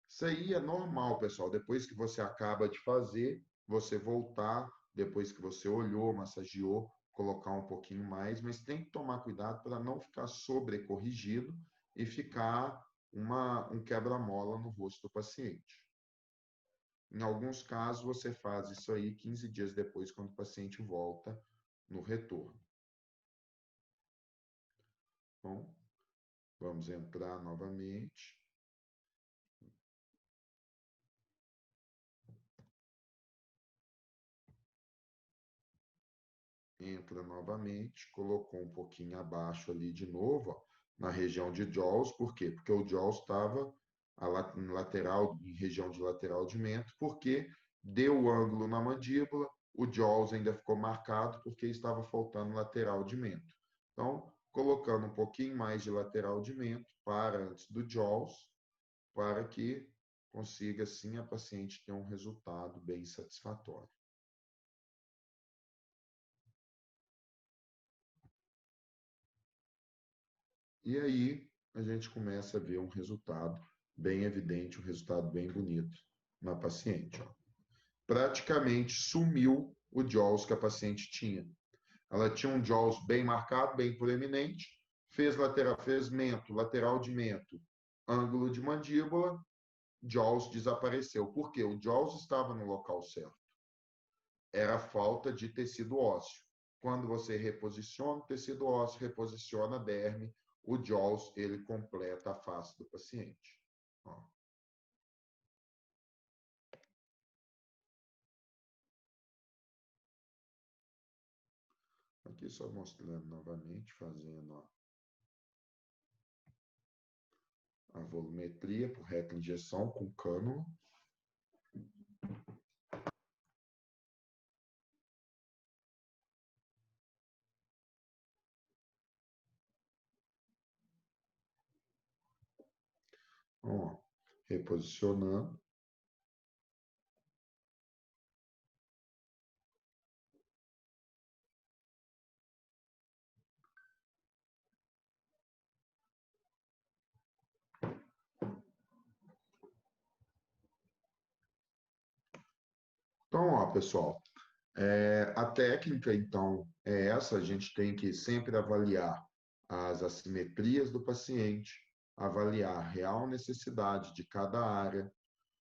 Isso aí é normal, pessoal. Depois que você acaba de fazer, você voltar, depois que você olhou, massageou, colocar um pouquinho mais, mas tem que tomar cuidado para não ficar sobrecorrigido e ficar um quebra-mola no rosto do paciente. Em alguns casos, você faz isso aí 15 dias depois, quando o paciente volta no retorno. Bom, vamos entrar novamente. Entra novamente, colocou um pouquinho abaixo ali de novo, ó, na região de JAWS. Por quê? Porque o JAWS estava em região de lateral de mento, porque deu o ângulo na mandíbula, o JAWS ainda ficou marcado porque estava faltando lateral de mento. Então, colocando um pouquinho mais de lateral de mento para antes do JAWS, para que consiga, sim, a paciente ter um resultado bem satisfatório. E aí a gente começa a ver um resultado bem evidente, um resultado bem bonito na paciente. Ó. Praticamente sumiu o JAWS que a paciente tinha. Ela tinha um JAWS bem marcado, bem proeminente, fez mento, lateral de mento, ângulo de mandíbula, JAWS desapareceu. Por quê? O JAWS estava no local certo. Era falta de tecido ósseo. Quando você reposiciona o tecido ósseo, reposiciona a derme, o JAWS ele completa a face do paciente. Ó. Aqui só mostrando novamente, fazendo ó, a volumetria por reta injeção com cânula. Ó, reposicionando. Então, ó, pessoal, a técnica, então, é essa. A gente tem que sempre avaliar as assimetrias do paciente, avaliar a real necessidade de cada área,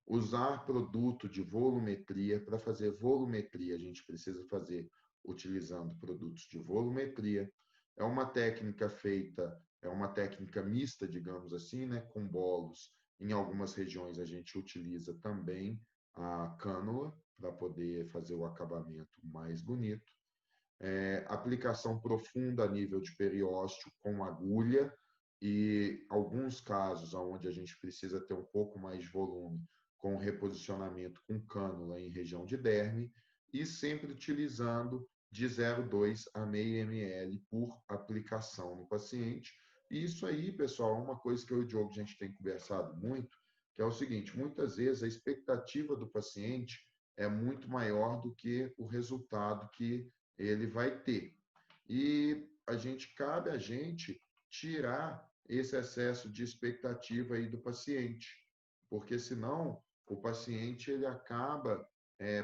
usar produto de volumetria. Para fazer volumetria, a gente precisa fazer utilizando produtos de volumetria. É uma técnica feita, é uma técnica mista, digamos assim, né, com bolos. Em algumas regiões a gente utiliza também a cânula para poder fazer o acabamento mais bonito. Aplicação profunda a nível de periósteo com agulha e alguns casos onde a gente precisa ter um pouco mais de volume com reposicionamento com cânula em região de derme e sempre utilizando de 0,2 a meio ml por aplicação no paciente. E isso aí, pessoal, é uma coisa que eu e o Diogo a gente tem conversado muito, que é o seguinte, muitas vezes a expectativa do paciente é muito maior do que o resultado que ele vai ter. E cabe a gente tirar esse excesso de expectativa aí do paciente, porque senão o paciente ele acaba,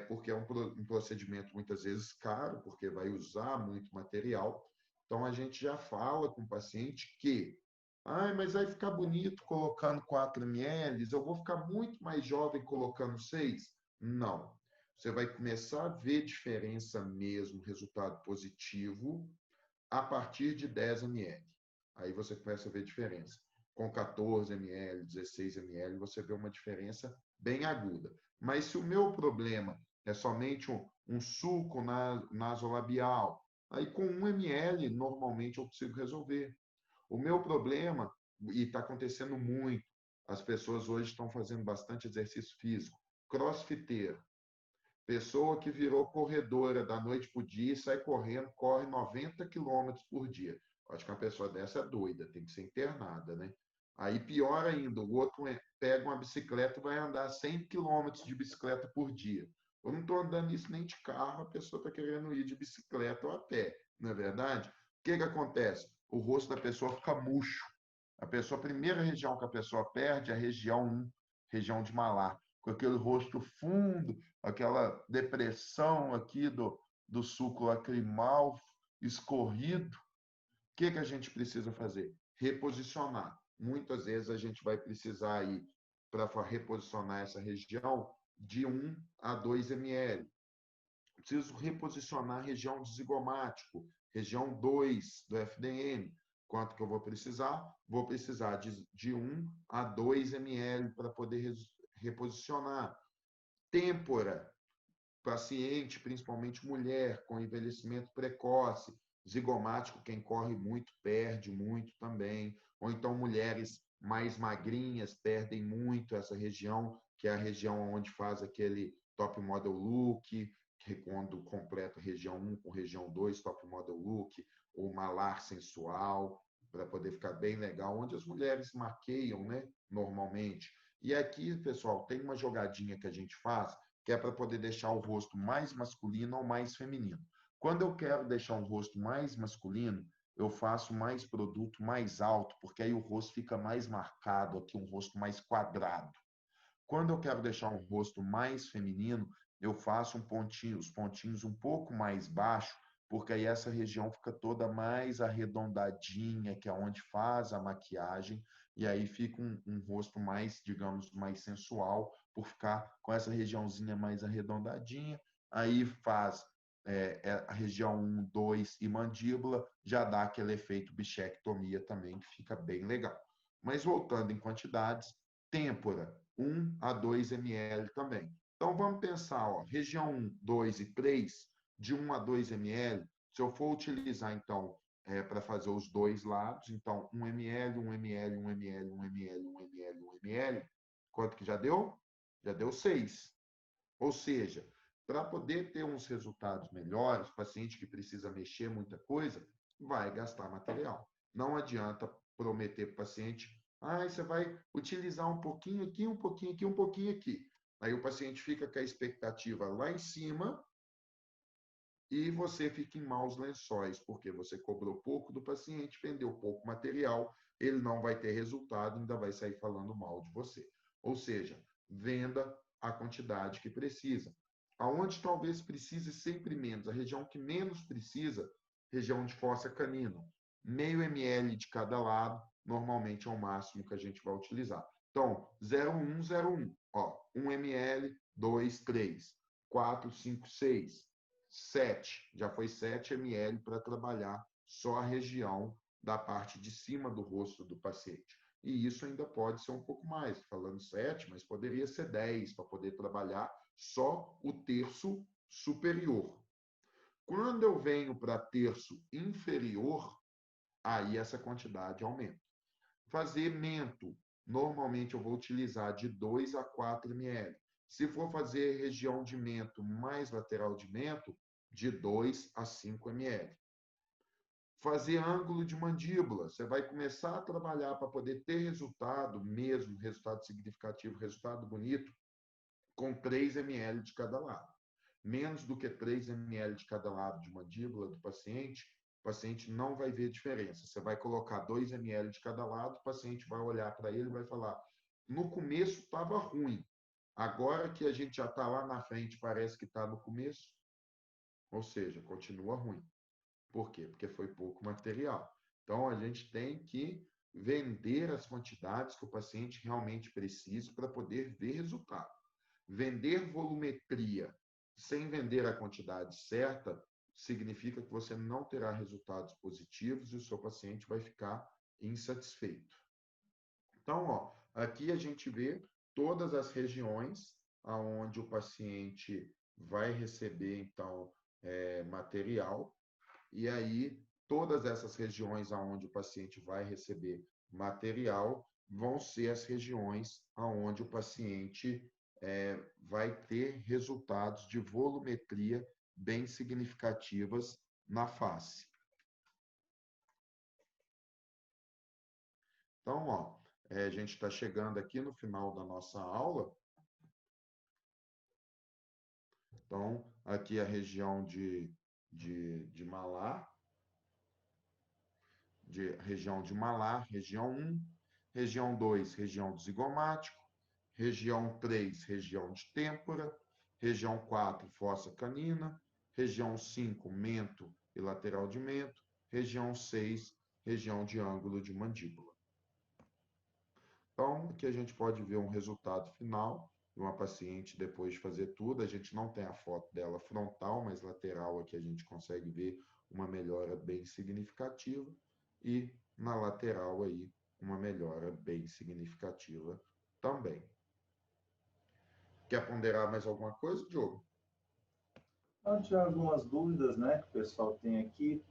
porque é um procedimento muitas vezes caro, porque vai usar muito material, então a gente já fala com o paciente que, mas vai ficar bonito colocando 4 ml, eu vou ficar muito mais jovem colocando 6? Não. Você vai começar a ver diferença mesmo, resultado positivo, a partir de 10 ml. Aí você começa a ver diferença. Com 14 ml, 16 ml, você vê uma diferença bem aguda. Mas se o meu problema é somente um sulco nasolabial, aí com 1 ml, normalmente eu consigo resolver. O meu problema, e está acontecendo muito, as pessoas hoje estão fazendo bastante exercício físico, crossfiteiro. Pessoa que virou corredora da noite para o dia e sai correndo, corre 90 quilômetros por dia. Acho que uma pessoa dessa é doida, tem que ser internada, né? Aí, pior ainda, o outro pega uma bicicleta e vai andar 100 quilômetros de bicicleta por dia. Eu não estou andando isso nem de carro, a pessoa está querendo ir de bicicleta ou a pé, não é verdade? O que acontece? O rosto da pessoa fica murcho. A primeira região que a pessoa perde é a região 1, região de malar, com aquele rosto fundo, aquela depressão aqui do suco lacrimal escorrido. O que a gente precisa fazer? Reposicionar. Muitas vezes a gente vai precisar ir para reposicionar essa região de 1 a 2 ml. Preciso reposicionar a região do zigomático, região 2 do FDM. Quanto que eu vou precisar? Vou precisar de 1 a 2 ml para poder reposicionar. Têmpora, paciente, principalmente mulher, com envelhecimento precoce, zigomático, quem corre muito perde muito também, ou então mulheres mais magrinhas perdem muito essa região, que é a região onde faz aquele top model look, que quando completa região 1 com região 2, top model look, ou malar sensual, para poder ficar bem legal, onde as mulheres maqueiam, né, normalmente. E aqui, pessoal, tem uma jogadinha que a gente faz, que é para poder deixar o rosto mais masculino ou mais feminino. Quando eu quero deixar um rosto mais masculino, eu faço mais produto mais alto, porque aí o rosto fica mais marcado, aqui um rosto mais quadrado. Quando eu quero deixar um rosto mais feminino, eu faço os pontinhos um pouco mais baixo, porque aí essa região fica toda mais arredondadinha, que é onde faz a maquiagem, e aí fica um rosto mais, digamos, mais sensual, por ficar com essa regiãozinha mais arredondadinha. Aí faz a região 1, 2 e mandíbula, já dá aquele efeito bichectomia também, que fica bem legal. Mas voltando em quantidades, têmpora, 1 a 2 ml também. Então, vamos pensar, ó, região 1, 2 e 3, de 1 a 2 ml, se eu for utilizar, então, para fazer os dois lados, então, 1 ml, 1 ml, 1 ml, 1 ml, 1 ml, 1 ml, quanto que já deu? Já deu 6. Ou seja, para poder ter uns resultados melhores, paciente que precisa mexer muita coisa, vai gastar material. Não adianta prometer para o paciente, você vai utilizar um pouquinho aqui, um pouquinho aqui, um pouquinho aqui. Aí o paciente fica com a expectativa lá em cima e você fica em maus lençóis, porque você cobrou pouco do paciente, vendeu pouco material, ele não vai ter resultado, ainda vai sair falando mal de você. Ou seja, venda a quantidade que precisa. Aonde talvez precise sempre menos, a região que menos precisa, região de fossa canina. Meio ml de cada lado, normalmente é o máximo que a gente vai utilizar. Então, 0,1, 0,1. Ó, 1 ml, 2, 3, 4, 5, 6, 7. Já foi 7 ml para trabalhar só a região da parte de cima do rosto do paciente. E isso ainda pode ser um pouco mais, falando 7, mas poderia ser 10 para poder trabalhar só o terço superior. Quando eu venho para terço inferior, aí essa quantidade aumenta. Fazer mento, normalmente eu vou utilizar de 2 a 4 ml. Se for fazer região de mento mais lateral de mento, de 2 a 5 ml. Fazer ângulo de mandíbula, você vai começar a trabalhar para poder ter resultado mesmo, resultado significativo, resultado bonito, com 3 ml de cada lado. Menos do que 3 ml de cada lado de mandíbula do paciente, o paciente não vai ver diferença. Você vai colocar 2 ml de cada lado, o paciente vai olhar para ele e vai falar: no começo estava ruim, agora que a gente já está lá na frente, parece que está no começo. Ou seja, continua ruim. Por quê? Porque foi pouco material. Então, a gente tem que vender as quantidades que o paciente realmente precisa para poder ver resultado. Vender volumetria sem vender a quantidade certa significa que você não terá resultados positivos e o seu paciente vai ficar insatisfeito. Então, ó, aqui a gente vê todas as regiões aonde o paciente vai receber, então, material, e aí todas essas regiões aonde o paciente vai receber material vão ser as regiões aonde o paciente vai ter resultados de volumetria bem significativas na face. Então, ó, a gente está chegando aqui no final da nossa aula. Então, aqui a região de malar, região de malar, região 1, região 2, região do zigomático, região 3, região de têmpora, região 4, fossa canina, região 5, mento e lateral de mento, região 6, região de ângulo de mandíbula. Então, aqui a gente pode ver um resultado final de uma paciente depois de fazer tudo. A gente não tem a foto dela frontal, mas lateral aqui a gente consegue ver uma melhora bem significativa. E na lateral aí, uma melhora bem significativa também. Quer ponderar mais alguma coisa, Diogo? Eu tinha algumas dúvidas, né, que o pessoal tem aqui.